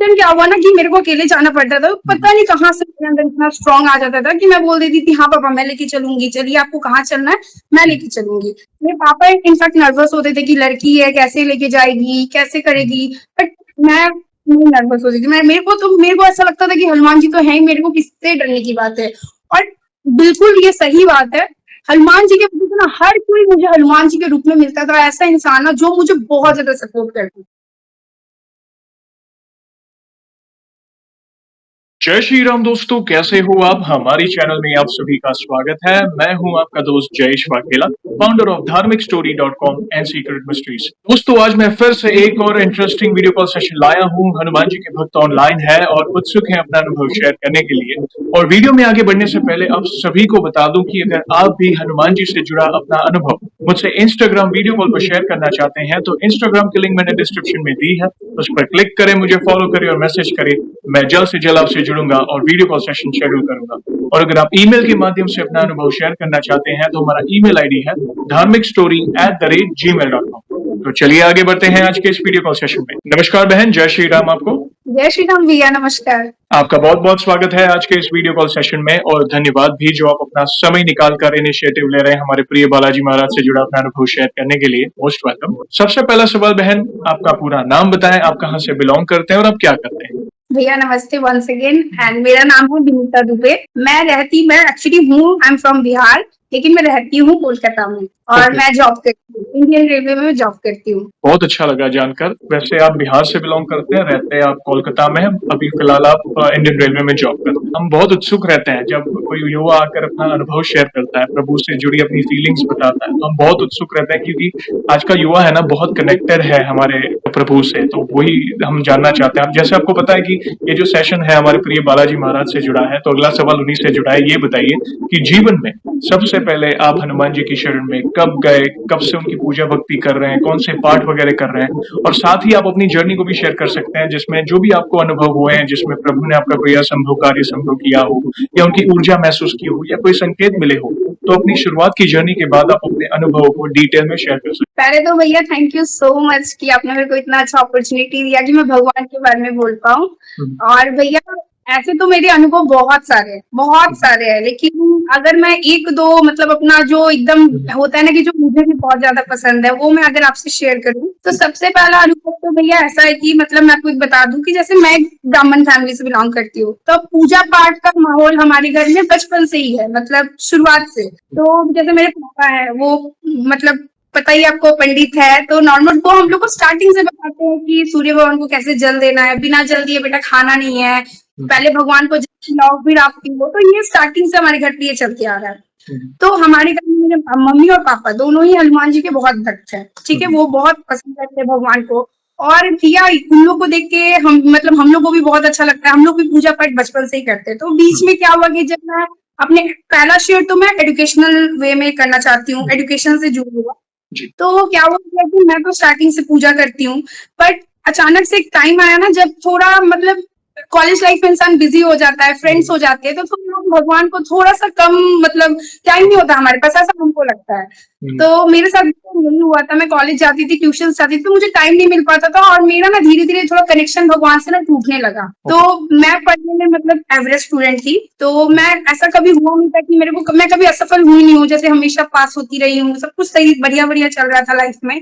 Time क्या हुआ ना कि मेरे को अकेले जाना पड़ता था, पता नहीं कहाँ से मेरे अंदर इतना स्ट्रांग आ जाता था कि मैं बोल देती थी हाँ पापा मैं लेके चलूंगी, चलिए आपको कहाँ चलना है मैं लेके चलूंगी। मेरे पापा इनफैक्ट नर्वस होते थे कि लड़की है कैसे लेके जाएगी कैसे करेगी, बट मैं नहीं नर्वस होती थी। मैं मेरे को ऐसा लगता था कि हनुमान जी तो है ही, मेरे को किससे डरने की बात है। और बिल्कुल ये सही बात है, हनुमान जी के वजह से ना हर कोई मुझे हनुमान जी के रूप में मिलता था, ऐसा इंसान ना जो मुझे बहुत ज्यादा सपोर्ट करता। जय श्री राम दोस्तों, कैसे हो आप? हमारी चैनल में आप सभी का स्वागत है। मैं हूं आपका दोस्त जयेश वाघेला, फाउंडर ऑफ धार्मिकस्टोरी.com एंड सीक्रेट मिस्ट्रीज। दोस्तों आज मैं फिर से एक और इंटरेस्टिंग वीडियो कॉल सेशन लाया हूं। हनुमान जी के भक्त ऑनलाइन है और उत्सुक है अपना अनुभव शेयर करने के लिए। और वीडियो में आगे बढ़ने से पहले आप सभी को बता दूं कि अगर आप भी हनुमान जी से जुड़ा अपना अनुभव मुझसे इंस्टाग्राम वीडियो कॉल पर शेयर करना चाहते हैं तो इंस्टाग्राम की लिंक मैंने डिस्क्रिप्शन में दी है, उस पर क्लिक करें, मुझे फॉलो करें और मैसेज करें। मैं जल्द से जल्द आपसे जुड़ूंगा और वीडियो कॉल सेशन शेड्यूल करूंगा। और अगर आप ईमेल के माध्यम से अपना अनुभव शेयर करना चाहते हैं तो हमारा ईमेल आईडी है dharmikstory@gmail.com। तो चलिए आगे बढ़ते हैं आज के इस वीडियो कॉल सेशन में। नमस्कार बहन, जय श्री राम आपको। जय श्री राम भैया, नमस्कार। आपका बहुत बहुत स्वागत है आज के इस वीडियो कॉल सेशन में और धन्यवाद भी जो आप अपना समय निकाल कर इनिशिएटिव ले रहे हैं हमारे प्रिय बालाजी महाराज से जुड़ा अपना अनुभव शेयर करने के लिए। Most welcome. सबसे पहला सवाल बहन, आपका पूरा नाम बताएं, आप कहाँ से बिलोंग करते हैं और आप क्या करते हैं? भैया नमस्ते वंस अगेन, एंड मेरा नाम है विनीता दुबे। मैं एक्चुअली हूँ, आई एम फ्रॉम बिहार, लेकिन मैं रहती हूँ कोलकाता में और मैं जॉब करती हूँ, इंडियन रेलवे में जॉब करती हूँ। बहुत अच्छा लगा जानकर। वैसे आप बिहार से बिलोंग करते हैं, रहते हैं आप कोलकाता में, अभी फिलहाल आप इंडियन रेलवे में जॉब करते हैं। हम बहुत उत्सुक रहते हैं जब कोई युवा आकर अपना अनुभव शेयर करता है, प्रभु से जुड़ी अपनी फीलिंग्स बताता है, तो हम बहुत उत्सुक रहते हैं क्योंकि आज का युवा है ना बहुत कनेक्टेड है हमारे प्रभु से, तो वही हम जानना चाहते हैं। जैसे आपको पता है कि ये जो सेशन है हमारे प्रिय बालाजी महाराज से जुड़ा है, तो अगला सवाल उन्हीं से जुड़ा है। ये बताइए कि जीवन में सबसे पहले आप हनुमान जी की शरण में कब गए, कब से उनकी पूजा भक्ति कर रहे हैं, कौन से पाठ वगैरह कर रहे हैं, और साथ ही आप अपनी जर्नी को भी शेयर कर सकते हैं जिसमें जो भी आपको अनुभव हुए हैं, जिसमें प्रभु ने आपका कोई असंभव कार्य संभव किया हो या उनकी ऊर्जा महसूस की हो या कोई संकेत मिले हो, तो अपनी शुरुआत की जर्नी के बाद आप अपने अनुभव को डिटेल में शेयर कर सकते हैं। पहले तो भैया थैंक यू सो मच कि आपने मेरे को इतना अच्छा अपॉर्चुनिटी दिया कि मैं भगवान के बारे में बोल पाऊँ। और भैया ऐसे तो मेरे अनुभव बहुत सारे हैं, लेकिन अगर मैं एक दो मतलब अपना जो एकदम होता है ना कि जो मुझे भी बहुत ज्यादा पसंद है वो मैं अगर आपसे शेयर करूं, तो सबसे पहला अनुभव तो भैया ऐसा है कि मतलब मैं आपको एक बता दूं कि जैसे मैं ब्राह्मण फैमिली से बिलोंग करती हूँ, तो पूजा पाठ का माहौल हमारे घर में बचपन से ही है, मतलब शुरुआत से। तो जैसे मेरे पापा है वो मतलब पता ही आपको पंडित है, तो नॉर्मल को हम लोग को स्टार्टिंग से बताते हैं कि सूर्य भगवान को कैसे जल देना है, बिना जल दिए बेटा खाना नहीं है, पहले भगवान को जल खिलाओ फिर आप पीओ। तो ये स्टार्टिंग से हमारे घर पे ये चलते आ रहा है। तो हमारे घर में मेरे मम्मी और पापा दोनों ही हनुमान जी के बहुत भक्त हैं, ठीक है, वो बहुत पसंद करते हैं भगवान को। और भैया उन लोग को देख के हम लोग को भी बहुत अच्छा लगता है, हम लोग भी पूजा पाठ बचपन से ही करते हैं। तो बीच में क्या हुआ कि जब मैं अपने पहला शेयर तो मैं एजुकेशनल वे में करना चाहती हूँ, एजुकेशन से जुड़ा हुआ। तो क्या हुआ कि मैं तो स्टार्टिंग से पूजा करती हूँ, बट अचानक से एक टाइम आया ना जब थोड़ा मतलब कॉलेज लाइफ में इंसान बिजी हो जाता है, फ्रेंड्स हो जाते हैं, तो थोड़ा भगवान को थोड़ा सा कम मतलब टाइम नहीं होता हमारे पास, ऐसा हमको लगता है। तो मेरे साथ यही हुआ था, मैं कॉलेज जाती थी, ट्यूशन जाती थी, तो मुझे टाइम नहीं मिल पाता था और मेरा ना धीरे धीरे थोड़ा कनेक्शन भगवान से ना टूटने लगा। तो मैं पढ़ने में मतलब एवरेज स्टूडेंट थी, तो मैं ऐसा कभी हुआ नहीं था कि मैं कभी असफल हुई नहीं हूँ, जैसे हमेशा पास होती रही हूँ, सब कुछ सही बढ़िया बढ़िया चल रहा था लाइफ में।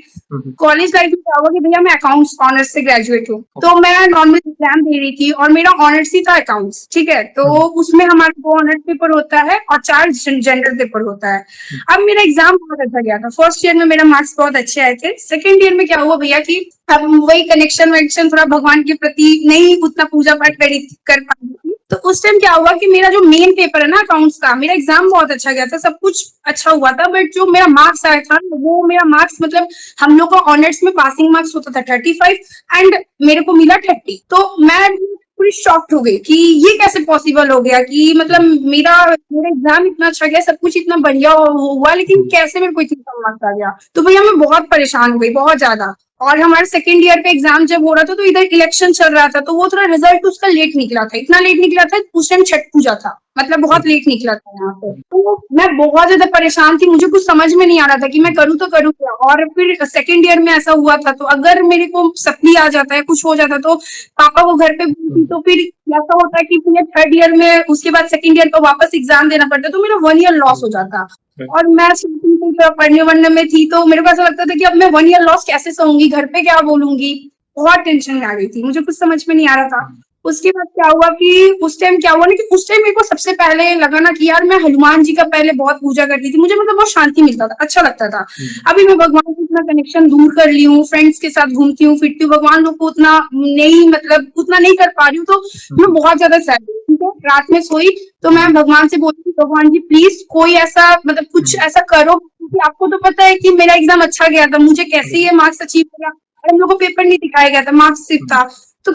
कॉलेज लाइफ में क्या हुआ कि भैया मैं अकाउंट्स ऑनर्स से ग्रेजुएट हूँ, तो मैं नॉर्मल एग्जाम दे रही थी और मेरा ऑनर्स ही था अकाउंट्स, ठीक है। तो उसमें हमारा 2 ऑनर्स पेपर होता है और 4 जनरल पेपर होता है। अब मेरा एग्जाम बहुत अच्छा गया था, फर्स्ट ईयर में मेरा मार्क्स बहुत अच्छे आए थे। सेकेंड ईयर में क्या हुआ भैया कि अब वही कनेक्शन वनेक्शन थोड़ा भगवान के प्रति नहीं उतना पूजा पाठ कर पाई थी। तो उस टाइम क्या हुआ कि मेरा जो मेन पेपर है ना अकाउंट्स का, मेरा एग्जाम बहुत अच्छा गया था, सब कुछ अच्छा हुआ था, बट जो मेरा मार्क्स आया था वो मेरा मार्क्स मतलब हम लोग का ऑनर्स में पासिंग मार्क्स होता था 35 एंड मेरे को मिला 30। तो मैं पूरी शॉक्ड हो गई कि ये कैसे पॉसिबल हो गया कि मतलब मेरा एग्जाम इतना अच्छा गया, सब कुछ इतना बढ़िया हुआ, लेकिन कैसे मेरे को इतना कम मार्क्स आ गया। तो भैया मैं बहुत परेशान हो गई, बहुत ज्यादा। और हमारा सेकंड ईयर का एग्जाम जब हो रहा था तो इधर इलेक्शन चल रहा था, तो वो थोड़ा रिजल्ट उसका लेट निकला था, इतना लेट निकला था उस टाइम छठ पूजा था, मतलब बहुत लेट निकला था यहाँ पे। तो मैं बहुत ज्यादा परेशान थी, मुझे कुछ समझ में नहीं आ रहा था कि मैं करूँ तो करूँ क्या। और फिर सेकंड ईयर में ऐसा हुआ था, तो अगर मेरे को सप्ली आ जाता है, कुछ हो जाता तो पापा को घर पे बोलती, तो फिर ऐसा होता कि मुझे थर्ड ईयर में उसके बाद सेकंड ईयर को वापस एग्जाम देना पड़ता, तो मेरा 1 ईयर लॉस हो जाता। और मैं स्टार्टिंग से पढ़ने वढ़ने में थी, तो मेरे को ऐसा लगता था कि अब मैं 1 ईयर लॉस कैसे सहूंगी, घर पे क्या बोलूंगी, बहुत टेंशन आ गई थी, मुझे कुछ समझ में नहीं आ रहा था। उसके बाद क्या हुआ कि उस टाइम क्या हुआ ना कि उस टाइम मेरे को सबसे पहले लगा ना कि यार मैं हनुमान जी का पहले बहुत पूजा करती थी, मुझे मतलब बहुत शांति मिलता था, अच्छा लगता था। अभी मैं भगवान से इतना कनेक्शन दूर कर ली हूँ, फ्रेंड्स के साथ घूमती हूँ फिरती हूँ, भगवान लोग को उतना नहीं, मतलब उतना नहीं कर पा रही हूँ, तो मैं बहुत ज्यादा सैड हूँ। ठीक है, रात में सोई तो मैं भगवान से बोलती, भगवान जी प्लीज कोई ऐसा मतलब कुछ ऐसा करो, क्योंकि आपको तो पता है कि मेरा एग्जाम अच्छा गया था, मुझे कैसे ये मार्क्स अचीव किया, और हम लोग को पेपर नहीं दिखाया गया था, मार्क्स सिर्फ था। तो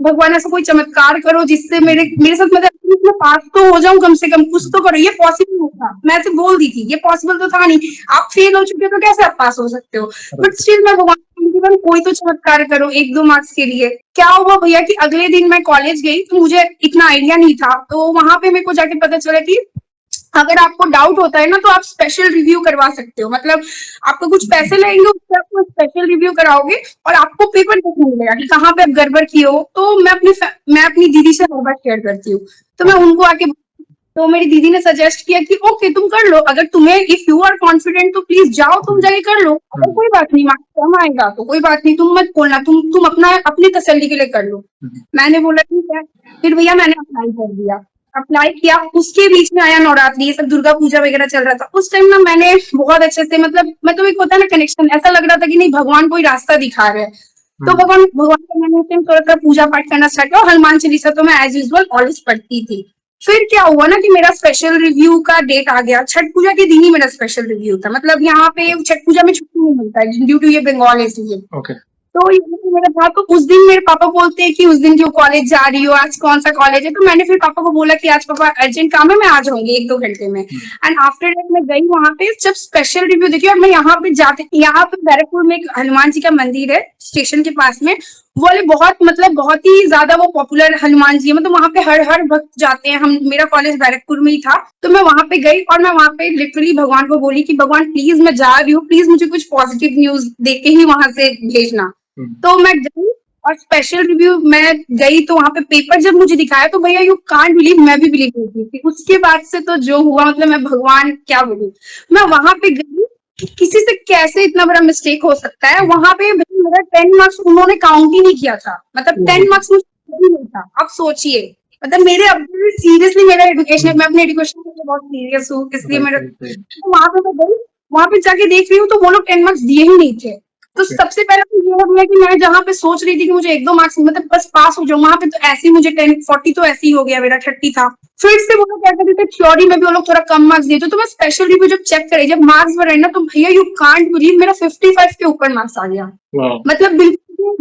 भगवान ऐसा कोई चमत्कार करो जिससे मेरे मेरे साथ मतलब मैं पास तो हो जाऊं, कम से कम कुछ तो करो, ये पॉसिबल नहीं था, मैं ऐसे बोल दी थी, ये पॉसिबल तो था नहीं, आप फेल हो चुके हो तो कैसे आप पास हो सकते हो। बट स्टिल मैं भगवान से बोली, भगवान कोई तो चमत्कार करो 1-2 मार्क्स के लिए। क्या हुआ भैया कि अगले दिन मैं कॉलेज गई, तो मुझे इतना आइडिया नहीं था, तो वहां पे मेरे को जाके पता चला कि अगर आपको डाउट होता है ना तो आप स्पेशल रिव्यू करवा सकते हो, मतलब आपको कुछ पैसे लगेंगे, उससे आपको स्पेशल रिव्यू कराओगे और आपको पेपर देखने मिलेगा कि कहाँ पे आप गड़बड़ किए हो। तो मैं अपनी दीदी से हर बार शेयर करती हूँ, तो मैं उनको आके, तो मेरी दीदी ने सजेस्ट किया कि ओके तुम कर लो, अगर तुम्हें इफ यू आर कॉन्फिडेंट तो प्लीज जाओ, तुम जाके कर लो, अगर कोई बात नहीं मार्क्स कम आएगा तो कोई बात नहीं, तुम मत बोलना, तुम अपना अपनी तसल्ली के लिए कर लो। मैंने बोला ठीक है, फिर भैया मैंने अप्लाई कर दिया, अप्लाई किया, उसके बीच में आया नवरात्रि, ये सब दुर्गा पूजा वगैरह चल रहा था, उस टाइम ना मैंने बहुत अच्छे से मतलब एक होता है ना कनेक्शन, ऐसा लग रहा था कि नहीं भगवान कोई रास्ता दिखा रहे हैं। तो भगवान भगवान का मैंने उस टाइम थोड़ा सा पूजा पाठ करना स्टार्ट किया, और हनुमान चालीसा तो मैं एज यूजुअल ऑलवेज पढ़ती थी। फिर क्या हुआ ना कि मेरा स्पेशल रिव्यू का डेट आ गया, छठ पूजा के दिन ही मेरा स्पेशल रिव्यू था, मतलब यहाँ पे छठ पूजा में छुट्टी नहीं मिलता है ड्यू टू ये बंगाल है इसलिए। ओके। तो ये मेरा था, तो उस दिन मेरे पापा बोलते हैं कि उस दिन क्यों कॉलेज जा रही हो, आज कौन सा कॉलेज है, तो मैंने फिर पापा को बोला कि आज पापा अर्जेंट काम है, मैं आ जाऊंगी 1-2 घंटे में। एंड आफ्टर दैट मैं गई वहां पे, जब स्पेशल रिव्यू देखी, और मैं यहाँ पे जाते, यहाँ पे बैरकपुर में एक हनुमान जी का मंदिर है स्टेशन के पास में, वो वाले बहुत मतलब बहुत ही ज्यादा वो पॉपुलर हनुमान जी है, मतलब वहां पे हर हर भक्त जाते हैं, हम मेरा कॉलेज बैरकपुर में ही था, तो मैं वहां पे गई और मैं वहां पे लिटरली भगवान को बोली कि भगवान प्लीज मैं जा रही हूँ, प्लीज मुझे कुछ पॉजिटिव न्यूज देके ही वहां से भेजना। तो मैं गई और स्पेशल रिव्यू मैं गई, तो वहां पे पेपर जब मुझे दिखाया तो भैया यू कांट बिलीव, मैं भी बिलीव नहीं की थी। उसके बाद से तो जो हुआ, मतलब मैं भगवान क्या बोलूं, मैं वहां पे गई कि किसी से कैसे इतना बड़ा मिस्टेक हो सकता है। वहां पे मेरा 10 मार्क्स उन्होंने काउंट ही नहीं किया था, मतलब 10 मार्क्स मुझे नहीं था। आप सोचिए, मतलब मेरे अब सीरियसली मेरा एजुकेशन, मैं अपने एजुकेशन के लिए बहुत सीरियस हूँ, इसलिए मेरा, तो वहां पे मैं गई, वहां पे जाके देख रही हूँ तो वो लोग 10 मार्क्स दिए ही नहीं थे। तो सबसे पहले तो ये हो गया कि मैं जहाँ पे सोच रही थी कि मुझे 1-2 मार्क्स मतलब बस पास हो जाऊं, वहां पे तो ऐसे ही मुझे 10-40 तो ऐसे ही हो गया, मेरा 30 था। फिर से वो लोग क्या कहते थे, थ्योरी में भी वो लोग थोड़ा कम मार्क्स दिए थे, तो मैं स्पेशल रिव्यू जब चेक करे, जब मार्क्स बढ़े ना, तो भैया यू कांट बिलीव मेरा 55 के ऊपर मार्क्स आ गया। मतलब बिल्कुल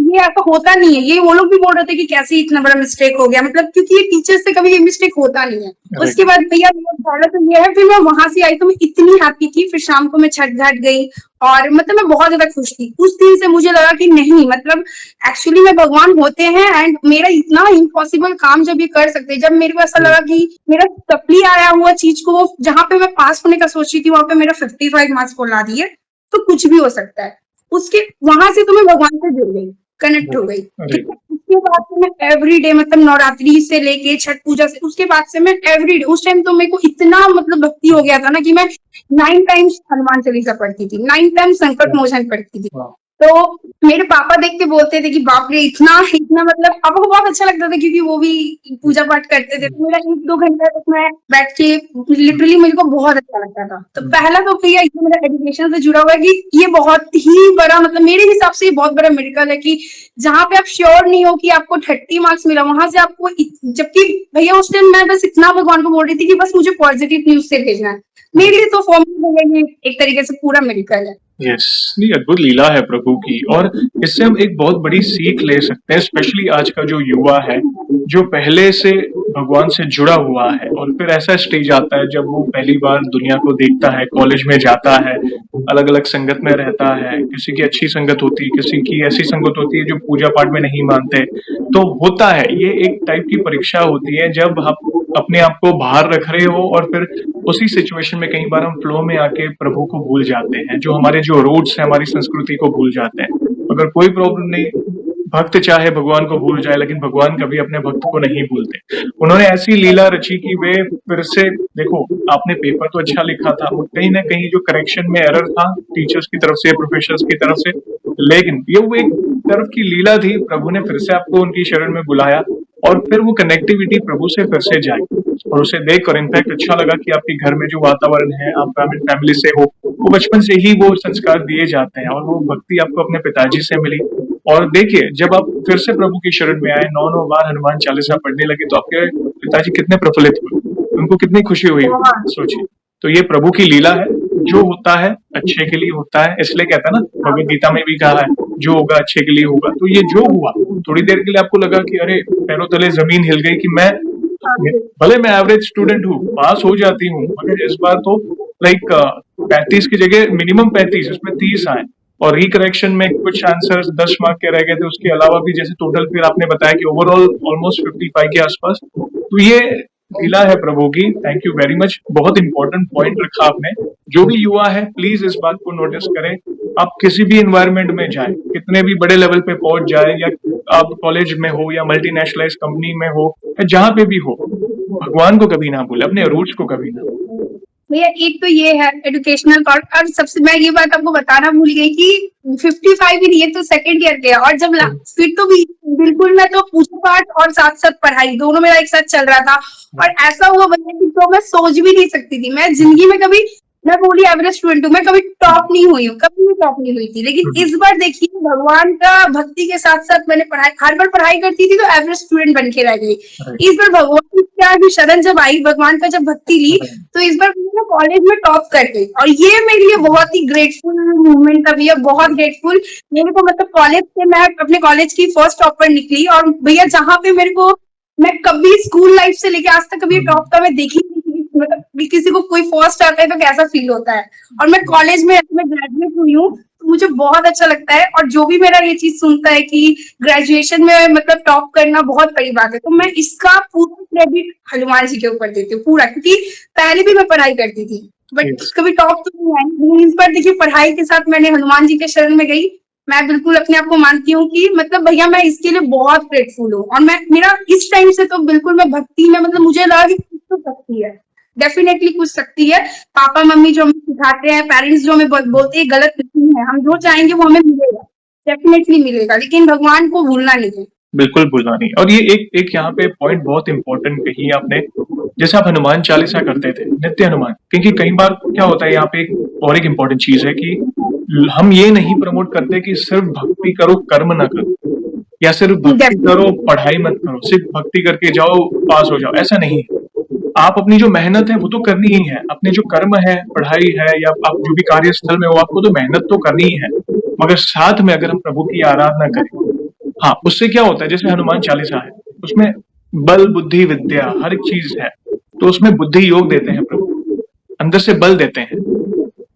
ये ऐसा होता नहीं है, ये वो लोग भी बोल रहे थे कि कैसे इतना बड़ा मिस्टेक हो गया, मतलब क्योंकि ये टीचर्स से कभी ये मिस्टेक होता नहीं है। उसके बाद भैया तो ये है, फिर मैं वहां से आई तो मैं इतनी हैप्पी थी, फिर शाम को मैं छठ घाट गई और मतलब मैं बहुत ज्यादा खुश थी। उस दिन से मुझे लगा कि नहीं, मतलब एक्चुअली में भगवान होते हैं, एंड मेरा इतना इम्पॉसिबल काम जब ये कर सकते हैं, जब मेरे को ऐसा लगा कि मेरा सप्ली आया हुआ चीज को जहां पे मैं पास होने का सोच रही थी, वहां पे मेरा 55 मार्क्स को ला दिए, तो कुछ भी हो सकता है। उसके वहां से तो मैं भगवान से जुड़ गई, कनेक्ट हो गई। ठीक है, उसके बाद से मैं एवरी डे, मतलब नवरात्रि से लेके छठ पूजा से, उसके बाद से मैं एवरी डे, उस टाइम तो मेरे को इतना मतलब भक्ति हो गया था ना कि मैं 9 टाइम्स हनुमान चालीसा पढ़ती थी, 9 टाइम्स संकट मोचन पढ़ती थी। तो मेरे पापा देख के बोलते थे कि बाप रे इतना इतना, मतलब पापा को बहुत अच्छा लगता था क्योंकि वो भी पूजा पाठ करते थे। तो मेरा 1-2 घंटा तक मैं बैठ के लिटरली मेरे को बहुत अच्छा लगता था। तो पहला तो भैया इसमें मेरा एजुकेशन से जुड़ा हुआ है कि ये बहुत ही बड़ा, मतलब मेरे हिसाब से ये बहुत बड़ा मेडिकल है कि जहाँ पे आप श्योर नहीं हो कि आपको 30 मार्क्स मिला, वहां से आपको जबकि भैया उस टाइम मैं बस इतना भगवान को बोल रही थी कि बस मुझे पॉजिटिव न्यूज से भेजना है। मेरे लिए तो फॉर्म एक तरीके से पूरा मेडिकल है। यस, नहीं अद्भुत लीला है प्रभु की, और इससे हम एक बहुत बड़ी सीख ले सकते हैं, स्पेशली आज का जो युवा है, जो पहले से भगवान से जुड़ा हुआ है और फिर ऐसा स्टेज आता है जब वो पहली बार दुनिया को देखता है, कॉलेज में जाता है, अलग-अलग संगत में रहता है, किसी की अच्छी संगत होती है, किसी की ऐसी संगत होती है जो पूजा-पाठ में नहीं मानते। तो होता है, ये एक टाइप की परीक्षा होती है जब आप अपने आप को बाहर रख रहे हो और फिर उसी सिचुएशन में कई बार हम फ्लो में आके प्रभु को भूल जाते हैं, जो हमारे जो रूट्स हैं, हमारी संस्कृति को भूल जाते हैं। मगर कोई प्रॉब्लम नहीं, भक्त चाहे भगवान को भूल जाए लेकिन भगवान कभी अपने भक्त को नहीं भूलते। उन्होंने ऐसी लीला रची कि वे फिर से देखो, आपने पेपर तो अच्छा लिखा था, कहीं ना कहीं जो करेक्शन में एरर था टीचर्स की तरफ से, प्रोफेसर्स की तरफ से, लेकिन ये वो एक तरफ की लीला थी, प्रभु ने फिर से आपको उनकी शरण में बुलाया और फिर वो कनेक्टिविटी प्रभु से फिर से जाए और उसे देखकर इनफैक्ट अच्छा लगा कि आपके घर में जो वातावरण है, आप ब्राह्मण फैमिली से हो, वो बचपन से ही वो संस्कार दिए जाते हैं और वो भक्ति आपको अपने पिताजी से मिली। और देखिए, जब आप फिर से प्रभु की शरण में आए, 9 बार हनुमान चालीसा पढ़ने लगे, तो आपके पिताजी कितने प्रफुल्लित हुए, उनको कितनी खुशी हुई, सोचिए। तो ये प्रभु की लीला है, जो होता है अच्छे के लिए होता है, इसलिए कहता है ना, भगवद गीता में भी कहा है, जो होगा अच्छे के लिए होगा। तो ये जो हुआ, थोड़ी देर के लिए आपको लगा कि अरे पैरों तले जमीन हिल गई कि मैं, भले मैं एवरेज स्टूडेंट हूँ, पास हो जाती हूँ, मगर इस बार तो लाइक 35 की जगह मिनिमम 35, उसमें 30 आए और रिकरेक्शन में कुछ आंसर्स 10 मार्क के रह गए थे, उसके अलावा भी जैसे टोटल फिर आपने बताया कि ओवरऑल ऑलमोस्ट 55 के आसपास। तो ये लीला है प्रभु की। थैंक यू वेरी मच, बहुत इंपॉर्टेंट पॉइंट रखा आपने। जो भी युवा है प्लीज इस बात को नोटिस करें, आप किसी भी एनवायरनमेंट में जाएं, कितने भी बड़े लेवल पे पहुंच जाए, या आप कॉलेज में हो या मल्टीनेशनलाइज कंपनी में हो या जहां पे भी हो, भगवान को कभी ना भूले, अपने रूट्स को कभी ना भूले। भैया एक तो ये है एजुकेशनल पार्ट, और सबसे मैं ये बात आपको बताना भूल गई कि 55 ही नहीं है तो सेकंड ईयर के, और जब फिर तो भी बिल्कुल मैं तो पूजा पाठ और साथ साथ पढ़ाई दोनों मेरा एक साथ चल रहा था। और ऐसा हुआ भैया कि तो मैं सोच भी नहीं सकती थी, मैं जिंदगी में कभी, मैं बोली एवरेज स्टूडेंट हूँ, मैं कभी टॉप नहीं हुई हूँ, कभी भी टॉप नहीं हुई थी। लेकिन इस बार देखिए भगवान का भक्ति के साथ साथ मैंने पढ़ाई, हर बार पढ़ाई करती थी तो एवरेज स्टूडेंट बन के रह गई। इस बार भगवान क्या भी शरण जब आई, भगवान का जब भक्ति ली, तो इस बार मैं कॉलेज में टॉप कर गई, और ये मेरे लिए बहुत ही ग्रेटफुल मूवमेंट था भैया, बहुत ग्रेटफुल। मेरे को मतलब कॉलेज से मैं अपने कॉलेज की फर्स्ट टॉपर निकली, और भैया जहाँ पे मेरे को, मैं कभी स्कूल लाइफ से लेके आज तक कभी टॉप का मैं देखी नहीं, मतलब किसी को कोई फर्स्ट आता है तो कैसा फील होता है। और मैं कॉलेज में ग्रेजुएट हुई हूँ, तो मुझे बहुत अच्छा लगता है। और जो भी मेरा ये चीज सुनता है कि ग्रेजुएशन में मतलब टॉप करना बहुत बड़ी बात है, तो मैं इसका पूरा क्रेडिट हनुमान जी के ऊपर देती हूँ पूरा, क्योंकि पहले भी मैं पढ़ाई करती थी बट कभी टॉप तो नहीं आई। इस बार देखिए पढ़ाई के साथ मैंने हनुमान जी के शरण में गई। मैं बिल्कुल अपने आप को मानती हूँ कि मतलब भैया मैं इसके लिए बहुत ग्रेटफुल हूँ, और मैं मेरा इस टाइम से तो बिल्कुल मैं भक्ति में, मतलब मुझे लगा कि कुछ तो शक्ति है, डेफिनेटली कुछ शक्ति है। पापा मम्मी जो हमें सिखाते हैं, पेरेंट्स जो हमें बोलते हैं, गलत नहीं है, हम जो चाहेंगे वो हमें मिलेगा, डेफिनेटली मिलेगा, लेकिन भगवान को भूलना नहीं है। बिल्कुल भूलना नहीं। और ये एक यहाँ पे पॉइंट बहुत इंपॉर्टेंट कही आपने, जैसे आप हनुमान चालीसा करते थे, नित्य हनुमान, क्योंकि कई बार क्या होता है यहाँ पे और एक इम्पोर्टेंट चीज है कि हम ये नहीं प्रमोट करते कि सिर्फ भक्ति करो कर्म ना करो, या सिर्फ भक्ति करो पढ़ाई मत करो, सिर्फ भक्ति करके जाओ पास हो जाओ, ऐसा नहीं है। आप अपनी जो मेहनत है वो तो करनी ही है, अपने जो कर्म है, पढ़ाई है, या आप जो भी कार्यस्थल में हो, आपको तो मेहनत तो करनी ही है, मगर साथ में अगर हम प्रभु की आराधना करें, हाँ, उससे क्या होता है, जैसे हनुमान चालीसा है, उसमें बल बुद्धि विद्या हर एक चीज है, तो उसमें बुद्धि योग देते हैं प्रभु, अंदर से बल देते हैं,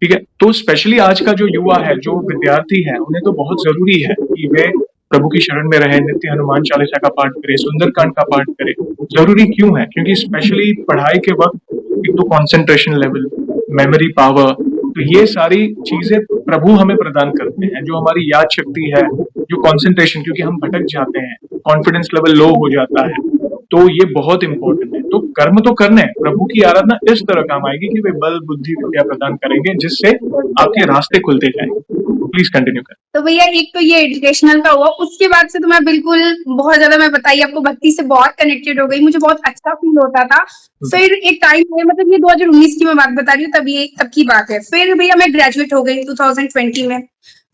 ठीक है। तो स्पेशली आज का जो युवा है, जो विद्यार्थी है, उन्हें तो बहुत जरूरी है कि वे प्रभु की शरण में रहे, नित्य हनुमान चालीसा का पाठ करे, सुंदरकांड का पाठ करे। जरूरी क्यों है? क्योंकि स्पेशली पढ़ाई के वक्त एक तो कंसंट्रेशन लेवल, मेमोरी पावर, तो ये सारी चीजें प्रभु हमें प्रदान करते हैं। जो हमारी याद शक्ति है, जो कंसंट्रेशन, क्योंकि हम भटक जाते हैं, कॉन्फिडेंस लेवल लो हो जाता है, तो ये बहुत इंपॉर्टेंट है। तो कर्म तो करने, प्रभु की आराधना इस तरह काम आएगी कि वे बल बुद्धि विद्या प्रदान करेंगे, जिससे आपके रास्ते खुलते जाएंगे। प्लीज कंटिन्यू करें। तो भैया एक तो ये एजुकेशनल का हुआ, उसके बाद से तो मैं बिल्कुल बहुत ज्यादा, मैं बताइए आपको, भक्ति से बहुत कनेक्टेड हो गई, मुझे बहुत अच्छा फील होता था। फिर एक टाइम है, मतलब ये 2019 की मैं बात बता रही हूँ, तब की बात है। फिर भैया मैं ग्रेजुएट हो गई 2020 में।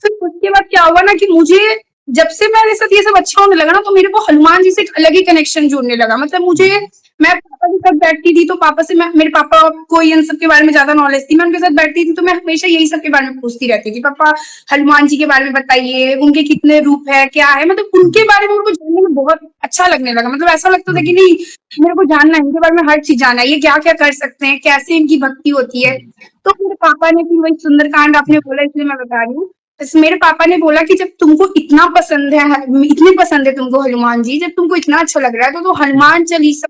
फिर उसके बाद क्या हुआ ना कि मुझे जब से मेरे साथ ये सब अच्छा होने लगा ना, तो मेरे को हनुमान जी से एक अलग ही कनेक्शन जुड़ने लगा। मतलब मुझे, मैं पापा के साथ बैठती थी तो पापा से, मैं, मेरे पापा को इन सब के बारे में ज्यादा नॉलेज थी, मैं उनके साथ बैठती थी तो मैं हमेशा यही सब के बारे में पूछती रहती थी, पापा हनुमान जी के बारे में बताइए, उनके कितने रूप है, क्या है, मतलब उनके बारे में मेरे को जानने में बहुत अच्छा लगने लगा। मतलब ऐसा लगता था कि नहीं, मेरे को जानना है, इनके बारे में हर चीज जानना है, ये क्या क्या कर सकते हैं, कैसे इनकी भक्ति होती है। तो मेरे पापा ने फिर वही सुंदरकांड आपने बोला इसलिए मैं बता रही हूँ। मेरे पापा ने बोला कि जब तुमको इतना पसंद है, इतनी पसंद है तुमको हनुमान जी, जब तुमको इतना अच्छा लग रहा है तो हनुमान चालीसा,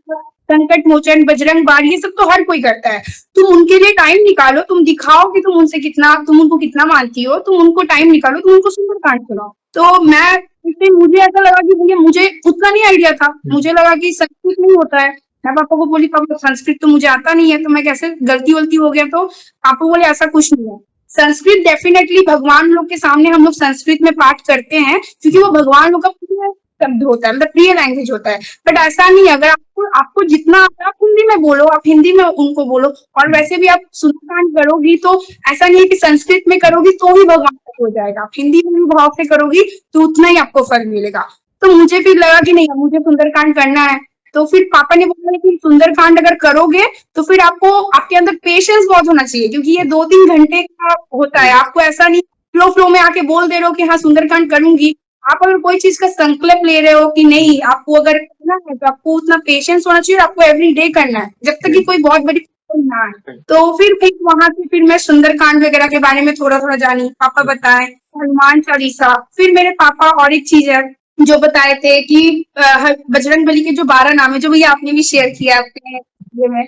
संकट मोचन, बजरंग बाण, ये सब तो हर कोई करता है, तुम उनके लिए टाइम निकालो, तुम दिखाओ कि तुम उनसे कितना, तुम उनको कितना मानती हो, तुम उनको टाइम निकालो, तुम उनको सुंदरकांड सुनाओ। तो मैं, इससे मुझे ऐसा लगा कि भैया मुझे उतना नहीं आइडिया था, मुझे लगा कि संस्कृत नहीं होता है। मैं पापा को बोली, पापा संस्कृत तो मुझे आता नहीं है, तो मैं कैसे, गलती वलती हो गया, तो पापा बोले ऐसा कुछ नहीं है, संस्कृत डेफिनेटली भगवान लोग के सामने हम लोग संस्कृत में पाठ करते हैं, क्योंकि वो भगवान लोग का प्रिय शब्द होता है, मतलब प्रिय लैंग्वेज होता है। बट ऐसा नहीं है, अगर आपको जितना आता है आप हिंदी में बोलो, आप हिंदी में उनको बोलो। और वैसे भी आप सुंदरकांड करोगी तो ऐसा नहीं है कि संस्कृत में करोगी तो ही भगवान तक हो जाएगा, आप हिंदी में भी भाव से करोगी तो उतना ही आपको फल मिलेगा। तो मुझे फिर लगा कि नहीं, मुझे सुंदरकांड करना है। तो फिर पापा ने बोला कि सुंदरकांड अगर करोगे तो फिर आपको, आपके अंदर पेशेंस बहुत होना चाहिए, क्योंकि ये 2-3 घंटे का होता है। आपको ऐसा नहीं फ्लो में आके बोल दे रहे हो कि हाँ सुंदरकांड करूंगी। आप अगर कोई चीज का संकल्प ले रहे हो कि नहीं, आपको अगर करना है तो आपको उतना पेशेंस होना चाहिए, आपको एवरी डे करना है, जब तक कि कोई बहुत बड़ी प्रॉब्लम ना आए। तो फिर वहां से फिर मैं सुंदरकांड वगैरह के बारे में थोड़ा थोड़ा जानी, पापा बताए, हनुमान चालीसा। फिर मेरे पापा और एक चीज है जो बताए थे कि बजरंग बली के जो 12 नाम है, जो भैया आपने भी शेयर किया अपने ये में,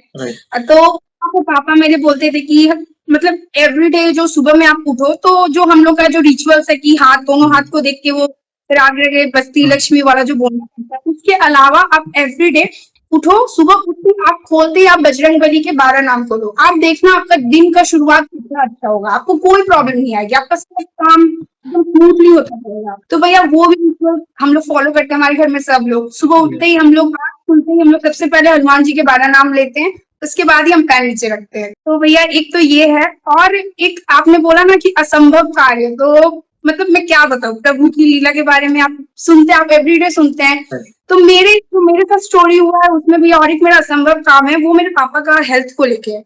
तो पापा मेरे बोलते थे कि मतलब एवरीडे जो सुबह में आप उठो तो जो हम लोग का जो रिचुअल्स है कि हाथ, दोनों हाथ को देख के वो राग रगे बस्ती लक्ष्मी वाला जो बोलना पड़ता है, उसके अलावा आप एवरीडे उठो, सुबह उठते आप खोलते ही आप बजरंग बली के 12 नाम खोलो, आप देखना आपका दिन का शुरुआत कितना अच्छा होगा, आपको कोई प्रॉब्लम नहीं आएगी, आपका सब काम एकदम स्मूथली होता रहेगा। तो भैया वो भी हम लोग फॉलो करते हैं, हमारे घर में सब लोग सुबह उठते ही, हम लोग आँख खुलते ही हम लोग सबसे पहले हनुमान जी के 12 नाम लेते हैं, उसके बाद ही हम पैर नीचे रखते हैं। तो भैया एक तो ये है, और एक आपने बोला ना कि असंभव कार्य, तो मतलब मैं क्या बताऊं, प्रभु की लीला के बारे में आप सुनते हैं, आप एवरीडे सुनते हैं। तो मेरे साथ स्टोरी हुआ है उसमें भी, और एक मेरा असंभव काम है, वो मेरे पापा का हेल्थ को लेके है।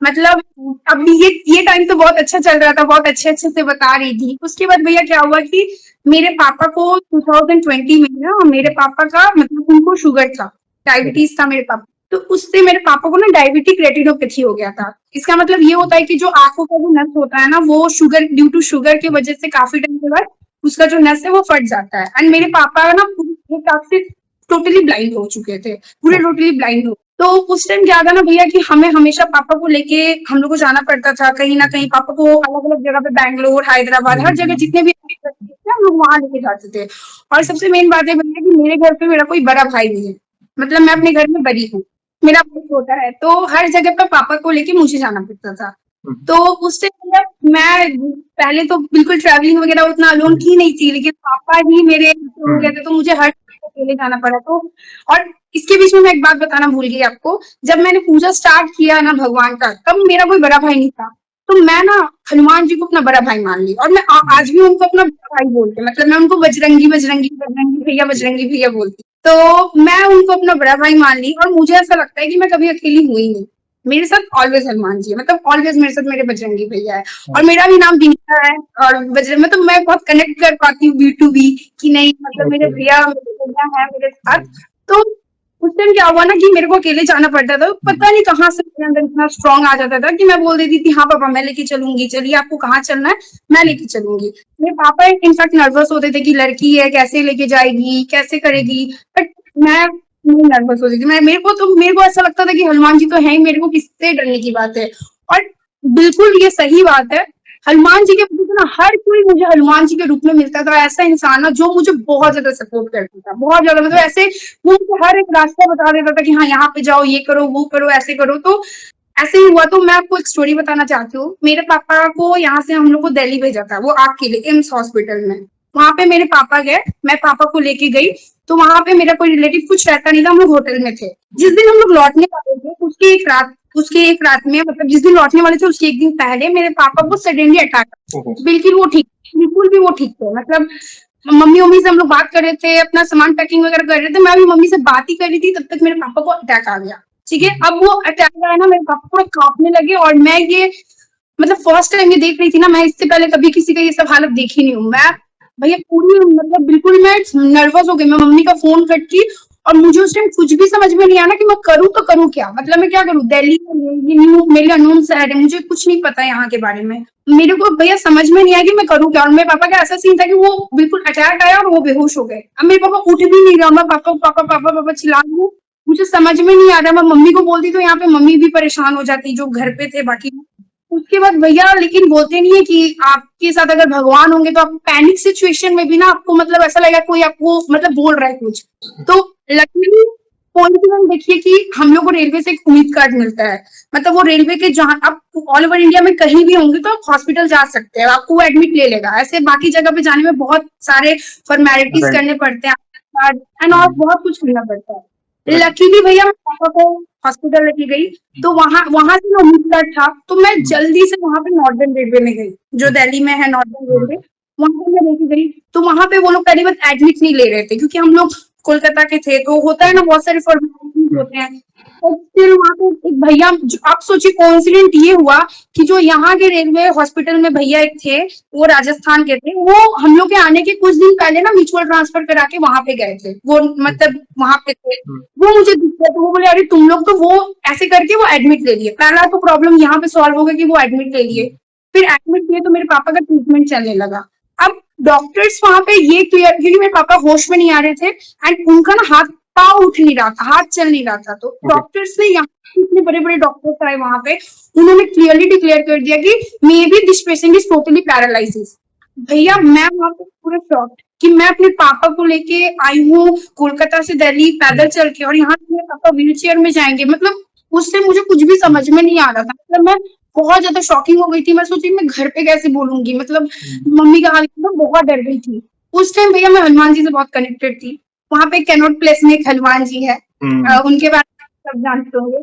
मतलब अभी ये टाइम तो बहुत अच्छा चल रहा था, बहुत अच्छे अच्छे से बता रही थी। उसके बाद भैया क्या हुआ कि मेरे पापा को 2020 में ना, मेरे पापा का मतलब उनको शुगर था, डायबिटीज था मेरे पापा, तो उससे मेरे पापा को ना डायबिटिक रेटिनोपैथी हो गया था। इसका मतलब ये होता है कि जो आंखों का जो नस होता है ना, वो शुगर, ड्यू टू शुगर की वजह से काफी टाइम के बाद उसका जो नस है वो फट जाता है। एंड मेरे पापा ना काफी टोटली ब्लाइंड हो चुके थे, पूरे टोटली ब्लाइंड हो। तो उस टाइम क्या था ना भैया कि हमें हमेशा पापा को लेके हम लोग को जाना पड़ता था कहीं ना कहीं, पापा को अलग अलग जगह पे, बैंगलोर, हैदराबाद, हर जगह जितने भी हम लोग वहां लेके जाते थे। और सबसे मेन बात है भैया कि मेरे घर पे मेरा कोई बड़ा भाई नहीं है, मतलब मैं अपने घर में बड़ी हूँ, मेरा भाई छोटा है, तो हर जगह पर पापा को लेके मुझे जाना पड़ता था। तो उस टाइम मैं पहले तो बिल्कुल ट्रैवलिंग वगैरह उतना अलोन की नहीं थी, लेकिन पापा ही मेरे हो गए थे तो मुझे हर जगह अकेले जाना पड़ा। तो और इसके बीच में मैं एक बात बताना भूल गई आपको, जब मैंने पूजा स्टार्ट किया ना भगवान का, तब मेरा कोई बड़ा भाई नहीं था, तो मैं ना हनुमान जी को अपना बड़ा भाई मान ली, और मैं आज भी उनको अपना बड़ा भाई बोलती हूँ, मतलब मैं उनको बजरंगी बजरंगी बजरंगी भैया बोलती हूँ। तो मैं उनको अपना बड़ा भाई मान ली, और मुझे ऐसा लगता है कि मैं कभी अकेली हुई नहीं, मेरे साथ ऑलवेज हनुमान जी है, मतलब ऑलवेज मेरे साथ मेरे बजरंगी भैया है। और मेरा भी नाम विनीता है, और बजरंग, मतलब मैं बहुत कनेक्ट कर पाती हूँ बी टू बी, कि नहीं मतलब मेरे भैया है मेरे साथ। तो उस टाइम क्या हुआ ना कि मेरे को अकेले जाना पड़ता था, पता नहीं कहाँ से मेरे अंदर इतना स्ट्रांग आ जाता था कि मैं बोल देती थी हाँ पापा मैं लेके चलूंगी, चलिए आपको कहाँ चलना है मैं लेके चलूंगी। मेरे पापा इनफैक्ट नर्वस होते थे कि लड़की है कैसे लेके जाएगी, कैसे करेगी, बट मैं नहीं नर्वस होती थी। मेरे को ऐसा लगता था कि हनुमान जी तो है ही, मेरे को किससे डरने की बात है। और बिल्कुल ये सही बात है, हनुमान जी के वजह से ना हर कोई मुझे हनुमान जी के रूप में मिलता था, ऐसा इंसान ना जो मुझे बहुत ज्यादा सपोर्ट करता था, बहुत ज्यादा, मतलब ऐसे वो मुझे हर एक रास्ता बता देता था कि हाँ यहाँ पे जाओ, ये करो वो करो ऐसे करो। तो ऐसे ही हुआ। तो मैं आपको एक स्टोरी बताना चाहती हूँ, मेरे पापा को यहाँ से हम लोग को दिल्ली भेजा था, वो आग के लिए एम्स हॉस्पिटल में, वहां पे मेरे पापा गए, मैं पापा को लेके गई, तो वहां पे मेरा कोई रिलेटिव कुछ रहता नहीं था, हम लोग होटल में थे। जिस दिन हम लोग लौटने वाले थे उसके एक रात में, मतलब जिस दिन लौटने वाले थे उसके एक दिन पहले मेरे पापा को सडनली अटैक, बिल्कुल वो ठीक थे, मतलब मम्मी मम्मी से हम लोग बात कर रहे थे, अपना सामान पैकिंग वगैरह कर रहे थे, मैं अभी मम्मी से बात ही कर रही थी, तब तक मेरे पापा को अटैक आ गया। ठीक है, अब वो अटैक आया ना, मेरे पापा पूरा कांपने लगे, और मैं ये मतलब फर्स्ट टाइम ये देख रही थी ना, मैं इससे पहले कभी किसी का ये सब हालत देखी नहीं हूँ। मैं भैया पूरी मतलब बिल्कुल मैं नर्वस हो गई, मैं मम्मी का फोन कट की, और मुझे उस टाइम कुछ भी समझ में नहीं आया ना कि मैं करूँ तो करूँ क्या, मतलब मैं क्या करूँ, दिल्ली में ये न्यू मेरे अननोन शहर है, मुझे कुछ नहीं पता यहाँ के बारे में, मेरे को भैया समझ में नहीं आया कि मैं करूँ क्या। और मेरे पापा का ऐसा सीन था कि वो बिल्कुल अटैक आया और वो बेहोश हो गए। अब मेरे पापा उठ भी नहीं रहा, मैं पापा पापा पापा पापा चिल्ला रही हूँ, मुझे समझ में नहीं आ रहा। मैं मम्मी को बोलती तो यहाँ पे मम्मी भी परेशान हो जाती जो घर पे थे बाकी। उसके बाद भैया लेकिन बोलते नहीं है कि आपके साथ अगर भगवान होंगे तो आप पैनिक सिचुएशन में भी ना आपको मतलब ऐसा लगेगा कोई आपको मतलब बोल रहा है कुछ। तो लकीली कोइंसिडेंस देखिए कि हम लोग को रेलवे से एक उम्मीद कार्ड मिलता है, मतलब वो रेलवे के जहां आप ऑल ओवर इंडिया में कहीं भी होंगे तो आप हॉस्पिटल जा सकते हैं, आपको वो एडमिट ले लेगा। ऐसे बाकी जगह पे जाने में बहुत सारे फॉर्मेलिटीज राइट। करने पड़ते हैं, कार्ड एंड और हम्म, बहुत कुछ करना पड़ता है। राइट। लकीली भैया मैं पापा को हॉस्पिटल लेके गई, तो वहां वहां से जो उम्मीद कार्ड था, तो मैं हम्म, जल्दी से वहां पे नॉर्दर्न रेलवे में गई, जो हम्म, दिल्ली में है नॉर्दर्न रेलवे, हम्म, वहां पे मैं लेके गई। तो वहां पे वो लोग पहली बार एडमिट नहीं ले रहे थे, क्योंकि हम लोग कोलकाता के थे, तो होता है ना बहुत सारे फॉर्मेलिटीज हम्म, होते हैं। और फिर वहां पे एक भैया, आप सोचिए कोइंसिडेंट ये हुआ कि जो यहाँ के रेलवे हॉस्पिटल में भैया एक थे, वो राजस्थान के थे, वो हम लोग के आने के कुछ दिन पहले ना म्यूचुअल ट्रांसफर करा के वहां पे गए थे, वो मतलब वहां पे थे। हम्म, वो मुझे दिखा, तो वो बोले अरे तुम लोग, तो वो ऐसे करके वो एडमिट ले लिए। पहला तो प्रॉब्लम यहाँ पे सॉल्व हो गया कि वो एडमिट ले लिए। फिर एडमिट किए तो मेरे पापा का ट्रीटमेंट चलने लगा। अब डॉक्टर्स वहां पे ये क्लियर, क्योंकि मेरे पापा होश में नहीं आ रहे थे, एंड उनका ना हाथ पाँव उठ नहीं रहा था, हाथ चल नहीं रहा था, तो ओके। डॉक्टर्स ने यहाँ इतने बड़े बड़े डॉक्टर्स आए वहां पे, उन्होंने क्लियरली डिक्लेयर कर दिया कि may be this patient is totally paralysis. भैया मैं वहां पे पूरे शॉक्ड कि मैं अपने पापा को लेके आई हूँ कोलकाता से दिल्ली पैदल चल के, और यहाँ मेरे पापा व्हील चेयर में जाएंगे, मतलब उससे मुझे कुछ भी समझ में नहीं आ रहा था। मतलब मैं बहुत ज्यादा शॉकिंग हो गई थी, मैं सोची मैं घर पे कैसे बोलूंगी, मतलब मम्मी का हाल, मैं बहुत डर गई थी उस टाइम। भैया मैं हनुमान जी से बहुत कनेक्टेड थी, वहां पे कैनॉट प्लेस में एक हनुमान जी है, उनके बारे में सब जानते होंगे।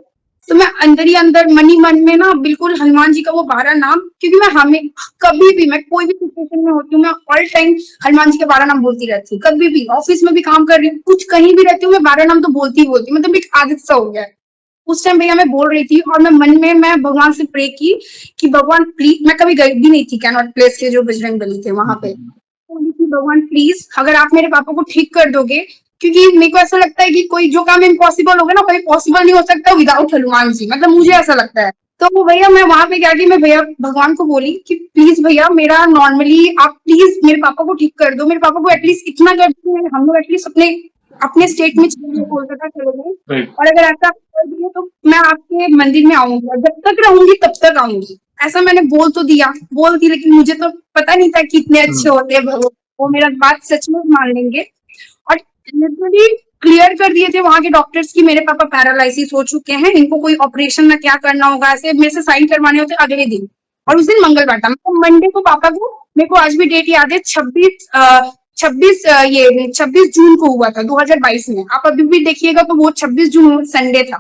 तो मैं अंदर ही अंदर मनी मन में ना बिल्कुल हनुमान जी का वो 12 नाम, क्योंकि मैं हमें कभी भी मैं कोई भी सिचुएशन में होती हूँ, मैं ऑल टाइम हनुमान जी के 12 नाम बोलती रहती हूँ। कभी भी ऑफिस में भी काम कर रही हूँ, कुछ कहीं भी रहती हूँ, मैं 12 नाम तो बोलती ही बोलती हूँ, मतलब एक आदत सा हो गया है। उस टाइम भैया मैं बोल रही थी, और मैं मन में मैं भगवान से प्रे की कि भगवान प्लीज, मैं कभी गई भी नहीं थी कैनॉट प्लेस के जो बजरंग बली थे वहां पे, बोली कि भगवान प्लीज अगर आप मेरे पापा को ठीक कर दोगे, क्योंकि मेरे को ऐसा लगता है कि कोई जो काम इम्पॉसिबल होगा ना, कोई पॉसिबल नहीं हो सकता विदाउट हनुमान जी, मतलब मुझे ऐसा लगता है। तो वो भैया मैं वहां पे क्या कि मैं भैया भगवान को बोली कि प्लीज भैया मेरा नॉर्मली आप प्लीज मेरे पापा को ठीक कर दो, मेरे पापा को एटलीस्ट इतना कर दो, हम लोग एटलीस्ट अपने अपने स्टेट में चले गए, कोलकाता चले गए, राइट। और अगर ऐसा कर दिए तो मैं आपके मंदिर में आऊंगी, और जब तक रहूंगी तब तक आऊंगी। ऐसा मैंने बोल तो दिया, बोल दी, लेकिन मुझे तो पता नहीं था कि इतने अच्छे होते हैं भगवान, वो मेरा बात सच में मान लेंगे। और लिटरली क्लियर कर दिए थे वहां के डॉक्टर्स की मेरे पापा पैरालिसिस हो चुके हैं, इनको कोई ऑपरेशन ना क्या करना होगा, ऐसे मेरे से साइन करवाने होते अगले दिन। और उस दिन मंगलवार था, मतलब मंडे को पापा को, मेरे को आज भी डेट याद है, 26 जून को हुआ था 2022 में। आप अभी भी देखिएगा तो वो 26 जून संडे था,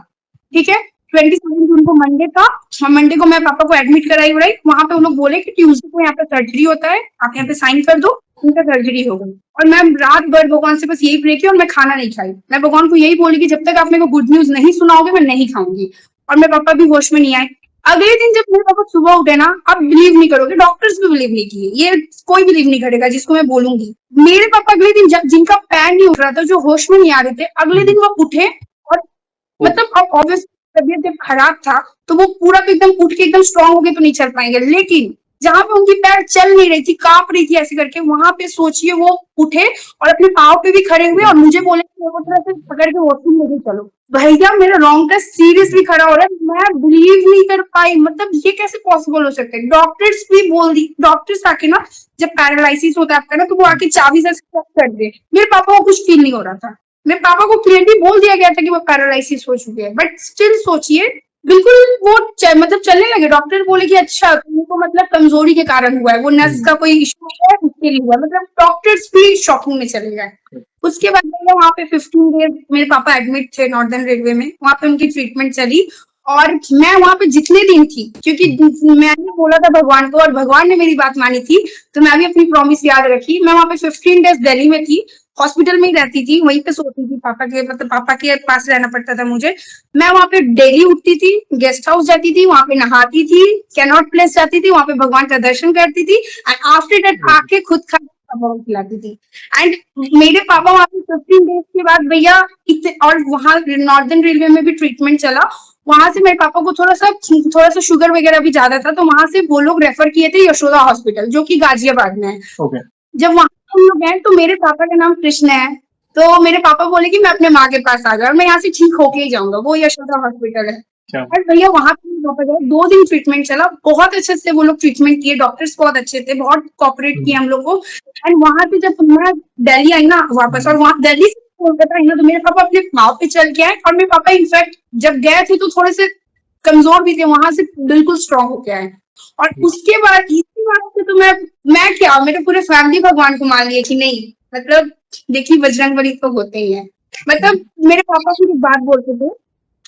ठीक है। 27 जून को मंडे था, मंडे को मैं पापा को एडमिट कराई उड़ाई, वहां पे वो लोग बोले कि ट्यूजडे को यहाँ पे सर्जरी होता है, आप यहाँ पे साइन कर दो, उनका सर्जरी हो गई। और मैं रात भर भगवान से बस यही प्रे की, और मैं खाना नहीं खाई, मैं भगवान को यही बोली कि जब तक आप मेरे को गुड न्यूज नहीं सुनाओगे मैं नहीं खाऊंगी। और मेरे पापा भी होश में नहीं आए। अगले दिन जब मेरे पापा सुबह उठे ना, आप बिलीव नहीं करोगे, डॉक्टर्स भी बिलीव नहीं किए, ये कोई बिलीव नहीं करेगा जिसको मैं बोलूंगी। मेरे पापा अगले दिन जिनका पैर नहीं उठ रहा था, जो होश में नहीं आ रहे थे, अगले दिन वो उठे, और मतलब अब ऑब्वियस तबीयत जब खराब था तो वो पूरा तो एकदम उठ के एकदम स्ट्रांग होके तो नहीं चल पाएंगे, लेकिन जहां पे उनकी पैर चल नहीं रही थी, कांप रही थी ऐसे करके, वहां पे सोचिए वो उठे और अपने पाँव पे भी खड़े हुए, और मुझे बोले कि वो तरह से पकड़ के वॉशरूम लेके चलो। भैया मेरा रोंगटा सीरियसली खड़ा हो रहा है, मैं बिलीव नहीं कर पाई, मतलब ये कैसे पॉसिबल हो सकता है। डॉक्टर्स भी बोल दी, डॉक्टर्स आके ना, जब पैरालिसिस होता है आपका ना, तो वो आके चाबी से चेक कर दे, मेरे पापा को कुछ फील नहीं हो रहा था। मेरे पापा को क्लियरली बोल दिया गया था कि वो पैरालिसिस हो चुके हैं, बट स्टिल सोचिए बिल्कुल वो मतलब चलने लगे। डॉक्टर बोले कि अच्छा तुमको मतलब कमजोरी के कारण हुआ है, वो नस का कोई इशू है उसके लिए हुआ, मतलब डॉक्टर्स भी शॉकिंग में चले गए। उसके बाद वहां पे 15 डेज मेरे पापा एडमिट थे नॉर्दर्न रेलवे में, वहां पे उनकी ट्रीटमेंट चली। और मैं वहां पे जितने दिन थी, क्योंकि मैंने बोला था भगवान को और भगवान ने मेरी बात मानी थी, तो मैं भी अपनी प्रॉमिस याद रखी। मैं वहां पे 15 डेज दिल्ली में थी, हॉस्पिटल में ही रहती थी, वहीं पे सोती थी, पापा के पास रहना पड़ता था मुझे। मैं वहां पे डेली उठती थी, गेस्ट हाउस जाती थी, वहां पे नहाती थी, कैनॉट प्लेस जाती थी, वहां पे भगवान का दर्शन करती थी, एंड आफ्टर दैट आके खुद खा पापा को खिलाती थी। एंड मेरे पापा वहां पे 15 डेज के बाद भैया और वहां नॉर्दर्न रेलवे में भी ट्रीटमेंट चला, वहां से मेरे पापा को थोड़ा सा शुगर वगैरह भी ज्यादा था, तो वहां से वो लोग रेफर किए थे यशोदा हॉस्पिटल, जो कि गाजियाबाद में है। ओके। जब वहां हम लोग गए तो मेरे पापा का नाम कृष्ण है, तो मेरे पापा बोले कि मैं अपने माँ के पास आ गया और मैं यहाँ से ठीक होके ही जाऊंगा, वो यशोदा हॉस्पिटल है। क्या? और भैया वहां पे पापा गए, 2 दिन ट्रीटमेंट चला, बहुत अच्छे से वो लोग ट्रीटमेंट किए, डॉक्टर्स बहुत अच्छे थे, बहुत कॉपरेट किए हम लोग को। एंड वहां से जब मैं दिल्ली आई ना वापस, और वहां दिल्ली से कोलकाता आई ना, तो मेरे पापा अपने पाँव पे चल के आए, और मेरे पापा इनफैक्ट जब गए थे तो थोड़े से कमजोर भी थे, वहां से बिल्कुल स्ट्रांग होके आए। और उसके बाद इसी बात से तो मैं क्या, मेरे पूरे फैमिली भगवान को मान लिए कि नहीं, मतलब देखिए बजरंगबली तो होते ही है। मतलब मेरे पापा फिर एक बात बोलते थे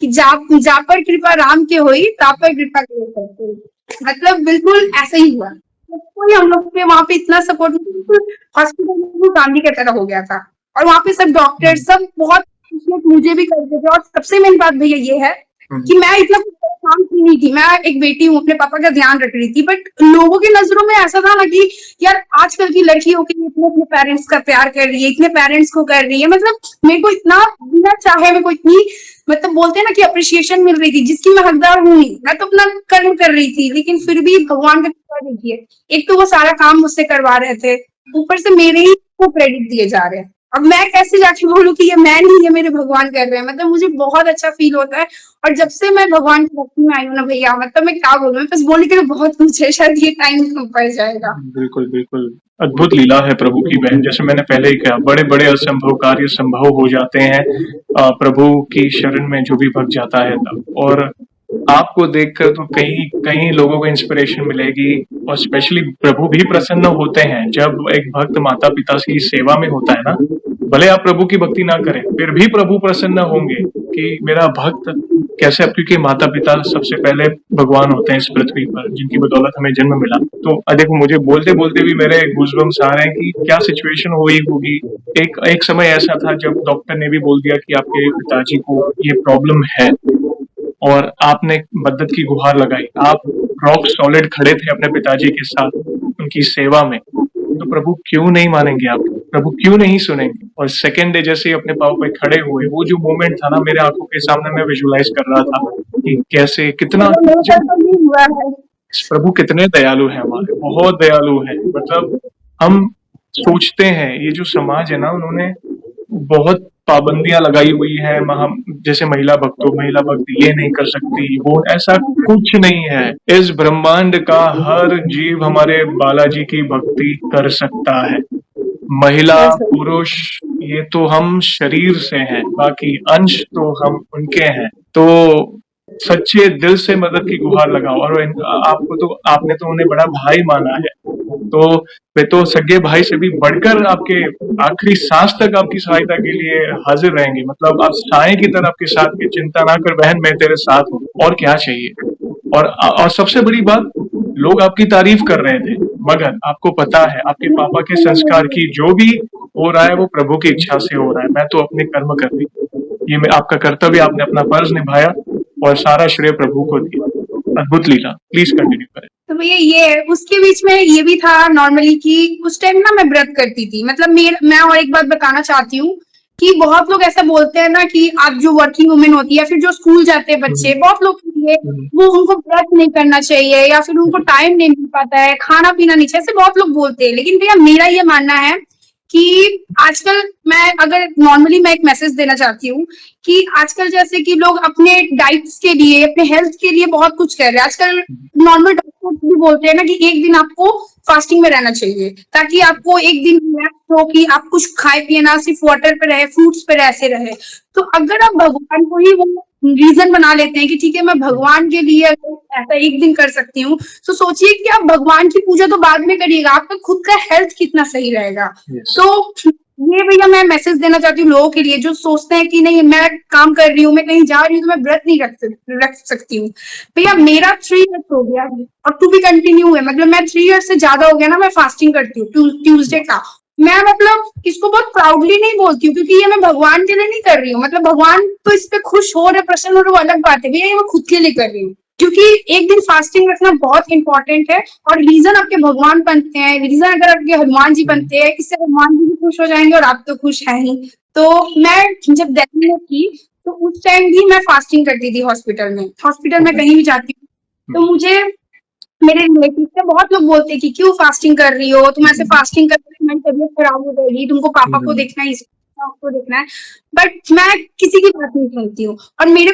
कि जा पर कृपा राम के होई, ता पर कृपा के करते होई। मतलब बिल्कुल ऐसा ही हुआ, कोई हम लोग के वहां पे इतना सपोर्ट, बिल्कुल हॉस्पिटल में फैमिली की तरह हो गया था। और वहां पे सब डॉक्टर सब बहुत appreciate मुझे भी करते थे। और सबसे मेन बात भैया ये है कि मैं इतना काम की नहीं थी, मैं एक बेटी हूँ, अपने पापा का ध्यान रख रही थी, बट लोगों की नजरों में ऐसा था ना कि यार आजकल की लड़की होकर इतने अपने पेरेंट्स का प्यार कर रही है, इतने पेरेंट्स को कर रही है, मतलब मेरे को इतना बिना चाहे मेरे को इतनी, मतलब बोलते हैं ना कि अप्रिशिएशन मिल रही थी, जिसकी मैं हकदार हूँ नहीं। मैं तो अपना कर्म कर रही थी, लेकिन फिर भी भगवान का कृपा देखिए, एक तो वो सारा काम मुझसे करवा रहे थे, ऊपर से मेरे ही को क्रेडिट दिए जा रहे हैं। अब मैं कैसे जाके बोलूं कि ये मैं नहीं, ये मेरे भगवान कर रहे हैं। मतलब मुझे बहुत अच्छा फील होता है। और जब से मैं भगवान की भक्ति में आई हूँ ना भैया, मतलब मैं क्या बोलूं, मैं बस बोलने के लिए बहुत कुछ है, शायद ये टाइम कम पड़ जाएगा। बिल्कुल, बिल्कुल। अद्भुत लीला है प्रभु की बहन, जैसे मैंने पहले ही कहा, बड़े-बड़े असंभव कार्य संभव हो जाते हैं प्रभु की शरण में जो भी भक्त जाता है तब। और आपको देखकर तो कई कई लोगों को इंस्पिरेशन मिलेगी, और स्पेशली प्रभु भी प्रसन्न होते हैं जब एक भक्त माता पिता की सेवा में होता है ना। भले आप प्रभु की भक्ति ना करें, फिर भी प्रभु प्रसन्न होंगे कि मेरा भक्त कैसे, क्योंकि माता पिता सबसे पहले भगवान होते हैं इस पृथ्वी पर, जिनकी बदौलत हमें जन्म मिला। तो देखो, मुझे बोलते बोलते भी मेरे गूज़बम्स आ रहे हैं कि क्या सिचुएशन हुई होगी। एक समय ऐसा था जब डॉक्टर ने भी बोल दिया कि आपके पिताजी को ये प्रॉब्लम है, और आपने मदद की गुहार लगाई। आप रॉक सॉलिड खड़े थे अपने पिताजी के साथ उनकी सेवा में, तो प्रभु क्यों नहीं मानेंगे आप? प्रभु क्यों नहीं सुनेंगे? और सेकंड डे जैसे ही अपने पाँव पे खड़े हुए, वो जो मोमेंट था ना, मेरे आंखों के सामने मैं विजुअलाइज कर रहा था कि कैसे, कितना मेरे साथ तो ये हुआ है। प्रभु कितने दयालु हैं हमारे, बहुत दयालु हैं। मतलब हम सोचते हैं ये जो समाज है ना, उन्होंने बहुत पाबंदियां लगाई हुई है, जैसे महिला भक्त ये नहीं कर सकती, वो, ऐसा कुछ नहीं है। इस ब्रह्मांड का हर जीव हमारे बालाजी की भक्ति कर सकता है। महिला पुरुष ये तो हम शरीर से हैं, बाकी अंश तो हम उनके हैं। तो सच्चे दिल से मदद की गुहार लगाओ। और आपने तो उन्हें बड़ा भाई माना है, तो वे तो सगे भाई से भी बढ़कर आपके आखिरी सांस तक आपकी सहायता के लिए हाजिर रहेंगे। मतलब आप साएं की तरह आपके साथ की, चिंता ना कर बहन, मैं तेरे साथ हूँ, और क्या चाहिए। और सबसे बड़ी बात, लोग आपकी तारीफ कर रहे थे, मगर आपको पता है आपके पापा के संस्कार की जो भी हो रहा है वो प्रभु की इच्छा से हो रहा है। मैं तो अपने कर्म कर रही, ये मैं आपका कर्तव्य, आपने अपना फर्ज निभाया, और सारा श्रेय प्रभु को दिया। अद्भुत लीला, प्लीज कंटिन्यू करें। तो भैया ये उसके बीच में ये भी था नॉर्मली कि उस टाइम ना मैं व्रत करती थी। मतलब मैं और एक बात बताना चाहती हूँ कि बहुत लोग ऐसा बोलते हैं ना कि आप जो वर्किंग वुमेन होती है या फिर जो स्कूल जाते हैं बच्चे, बहुत लोग ये वो उनको व्रत नहीं करना चाहिए या फिर उनको टाइम नहीं मिल पाता है, खाना पीना नहीं चाहिए, ऐसे बहुत लोग बोलते हैं। लेकिन भैया मेरा ये मानना है कि आजकल मैं एक मैसेज देना चाहती हूँ कि आजकल जैसे कि लोग अपने डाइट्स के लिए, अपने हेल्थ के लिए बहुत कुछ कर रहे हैं। आजकल नॉर्मल डॉक्टर भी बोलते हैं ना कि एक दिन आपको फास्टिंग में रहना चाहिए, ताकि आपको एक दिन रिलैक्स हो कि आप कुछ खाए पिए ना, सिर्फ वाटर पे रहे, फ्रूट्स पे ऐसे रहे। तो अगर आप भगवान को ही वो रीजन बना लेते हैं कि ठीक है मैं भगवान के लिए ऐसा एक दिन कर सकती हूँ, तो सोचिए कि आप भगवान की पूजा तो बाद में करिएगा, आपका खुद का हेल्थ कितना सही रहेगा। Yes. तो ये भैया मैं मैसेज देना चाहती हूँ लोगों के लिए जो सोचते हैं कि नहीं मैं काम कर रही हूँ, मैं कहीं जा रही हूँ तो मैं व्रत नहीं रख सकती हूँ। भैया मेरा 3 इयर्स हो गया अभी और टू बी कंटिन्यू है, मतलब मैं 3 इयर्स से ज्यादा हो गया ना मैं फास्टिंग करती हूँ ट्यूसडे का। मैं मतलब इसको बहुत प्राउडली नहीं बोलती हूँ क्योंकि ये मैं भगवान के लिए नहीं कर रही हूँ, मतलब भगवान तो इस पे खुश हो रहे प्रसन्न हो रहे वो अलग बात है भैया, ये मैं खुद के लिए कर रही हूँ। क्योंकि एक दिन फास्टिंग रखना बहुत इंपॉर्टेंट है और रीजन आपके भगवान बनते हैं, रीजन अगर आपके हनुमान जी बनते हैं, इससे हनुमान जी भी खुश हो जाएंगे और आप तो खुश हैं ही। तो मैं जब दिल्ली में थी तो उस टाइम भी मैं फास्टिंग करती थी हॉस्पिटल में कहीं भी जाती हूँ तो मुझे मेरे रिलेटिव से बहुत लोग बोलते हैं कि क्यों फास्टिंग कर रही हो, तुम ऐसे फास्टिंग कर रही हो तुम्हारी तबीयत खराब हो जाएगी, तुमको पापा को देखना है, आपको देखना है। बट मैं किसी की बात नहीं सुनती हूँ और मेरे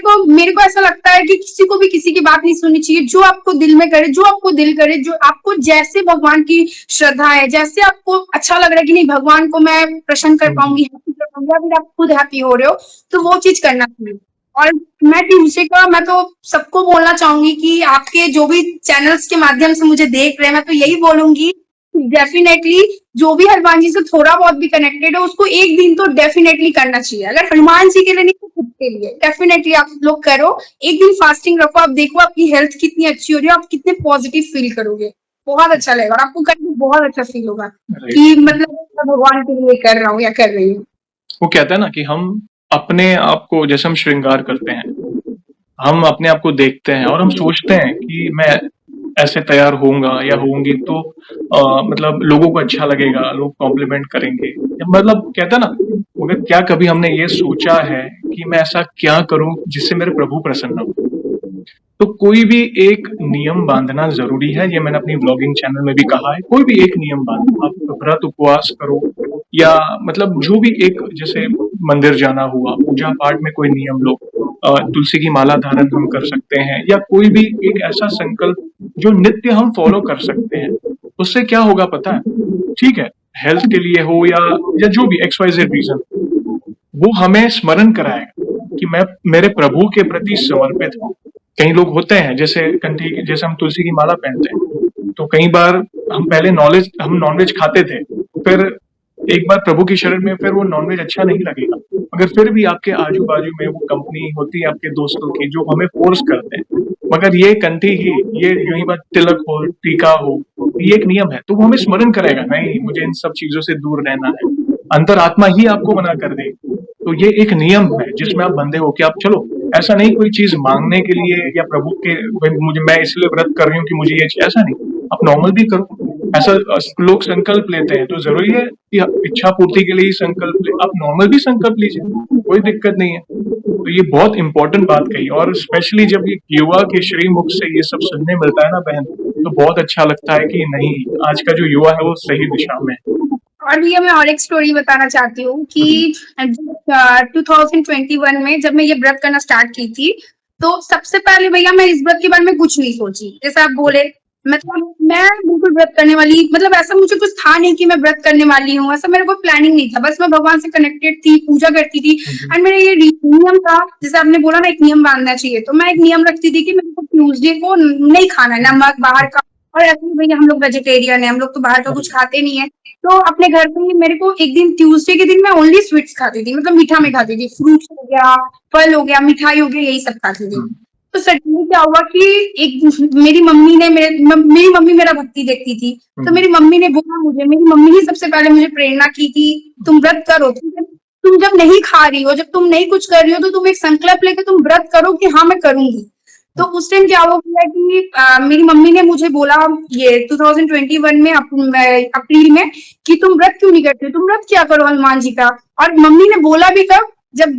को ऐसा लगता है कि किसी को भी किसी की बात नहीं सुननी चाहिए। जो आपको दिल में करे, जो आपको दिल करे, जो आपको जैसे भगवान की श्रद्धा है, जैसे आपको अच्छा लग रहा है कि नहीं भगवान को मैं प्रसन्न कर पाऊंगी, हैप्पी कर पाऊंगी, या फिर आप खुद हैप्पी हो रहे हो तो वो चीज करना चाहिए। और मैं ट्यूसडे का मैं तो सबको बोलना चाहूंगी कि आपके जो भी चैनल्स के माध्यम से मुझे देख रहे हैं मैं तो यही बोलूंगी डेफिनेटली जो भी हनुमान जी से थोड़ा बहुत भी कनेक्टेड है उसको एक दिन तो डेफिनेटली करना चाहिए। अगर हनुमान जी के लिए नहीं तो खुद के लिए डेफिनेटली आप लोग करो, एक दिन फास्टिंग रखो, आप देखो आपकी हेल्थ कितनी अच्छी हो रही है, आप कितने पॉजिटिव फील करोगे, बहुत अच्छा लगेगा और आपको करके बहुत अच्छा फील होगा कि मतलब मैं भगवान के लिए कर रहा हूँ या कर रही हूँ। वो कहता है ना कि हम अपने आप को जैसे हम श्रृंगार करते हैं, हम अपने आप को देखते हैं और हम सोचते हैं कि मैं ऐसे तैयार होऊंगा या होंगी तो मतलब लोगों को अच्छा लगेगा, लोग कॉम्प्लीमेंट करेंगे, मतलब कहता है ना, मगर क्या कभी हमने ये सोचा है कि मैं ऐसा क्या करूं जिससे मेरे प्रभु प्रसन्न हो। तो कोई भी एक नियम बांधना जरूरी है, ये मैंने अपनी व्लॉगिंग चैनल में भी कहा है, कोई भी एक नियम बांधो, आप व्रत उपवास करो या मतलब जो भी एक, जैसे मंदिर जाना हुआ, पूजा पाठ में कोई नियम लो, तुलसी की माला धारण हम कर सकते हैं या कोई भी एक ऐसा संकल्प जो नित्य हम फॉलो कर सकते हैं। उससे क्या होगा पता है, ठीक है, हेल्थ के लिए हो या जो भी XYZ रीजन, वो हमें स्मरण कराएगा कि मैं मेरे प्रभु के प्रति समर्पित हूँ। कई लोग होते हैं जैसे कंठी, जैसे हम तुलसी की माला पहनते हैं तो कई बार हम पहले हम नॉनवेज खाते थे, फिर एक बार प्रभु की शरण में फिर वो नॉनवेज अच्छा नहीं लगेगा, मगर फिर भी आपके आजू बाजू में वो कंपनी होती है आपके दोस्तों की जो हमें फोर्स करते हैं, मगर ये कंठी ही, ये यही बात तिलक हो, टीका हो, ये एक नियम है तो वो हमें स्मरण करेगा नहीं मुझे इन सब चीजों से दूर रहना है, अंतरात्मा ही आपको मना कर देगी। तो ये एक नियम है जिसमें आप बंधे हो कि आप चलो, ऐसा नहीं कोई चीज मांगने के लिए या प्रभु के मुझे मैं इसलिए व्रत कर रही हूँ कि मुझे ये चीज, ऐसा नहीं, आप नॉर्मल भी करो। ऐसा लोग संकल्प लेते हैं तो जरूरी है कि इच्छा पूर्ति के लिए ही संकल्प ले, आप नॉर्मल भी संकल्प लीजिए, कोई दिक्कत नहीं है। तो ये बहुत इंपॉर्टेंट बात कही और स्पेशली जब ये युवा के श्रीमुख से ये सब सुनने मिलता है ना बहन, तो बहुत अच्छा लगता है कि नहीं, आज का जो युवा है वो सही दिशा में है। और भैया मैं और एक स्टोरी बताना चाहती हूँ कि 2021 में जब मैं ये व्रत करना स्टार्ट की थी तो सबसे पहले भैया मैं इस व्रत के बारे में कुछ नहीं सोची, जैसे आप बोले मतलब मैं बिल्कुल व्रत करने वाली, मतलब ऐसा मुझे कुछ था नहीं कि मैं व्रत करने वाली हूँ, ऐसा मेरे को प्लानिंग नहीं था, बस मैं भगवान से कनेक्टेड थी, पूजा करती थी एंड मेरा ये नियम था, जैसे आपने बोला ना एक नियम बांधना चाहिए, तो मैं एक नियम रखती थी कि मेरे को ट्यूसडे को नहीं खाना नमक बाहर का, और ऐसे ही भैया हम लोग वेजिटेरियन है, हम लोग तो बाहर का कुछ खाते नहीं है। तो अपने घर पे ही मेरे को एक दिन ट्यूसडे के दिन मैं ओनली स्वीट्स खाती थी, मतलब मीठा में खाती थी, फ्रूट्स हो गया, फल हो गया, मिठाई हो गया, यही सब खाती थी। तो सडनली क्या हुआ कि एक मेरी मम्मी मेरा भक्ति देखती थी, तो मेरी मम्मी ने बोला मुझे, मेरी मम्मी ही सबसे पहले मुझे प्रेरणा की कि तुम व्रत करो, तुम जब नहीं खा रही हो, जब तुम नहीं कुछ कर रही हो तो तुम एक संकल्प लेकर तुम व्रत करो कि हाँ मैं करूंगी। तो उस टाइम क्या हो गया कि मेरी मम्मी ने मुझे बोला ये 2021 में अप्रैल में कि तुम व्रत क्यों नहीं करते, तुम व्रत क्या करो हनुमान जी का। और मम्मी ने बोला भी कब, जब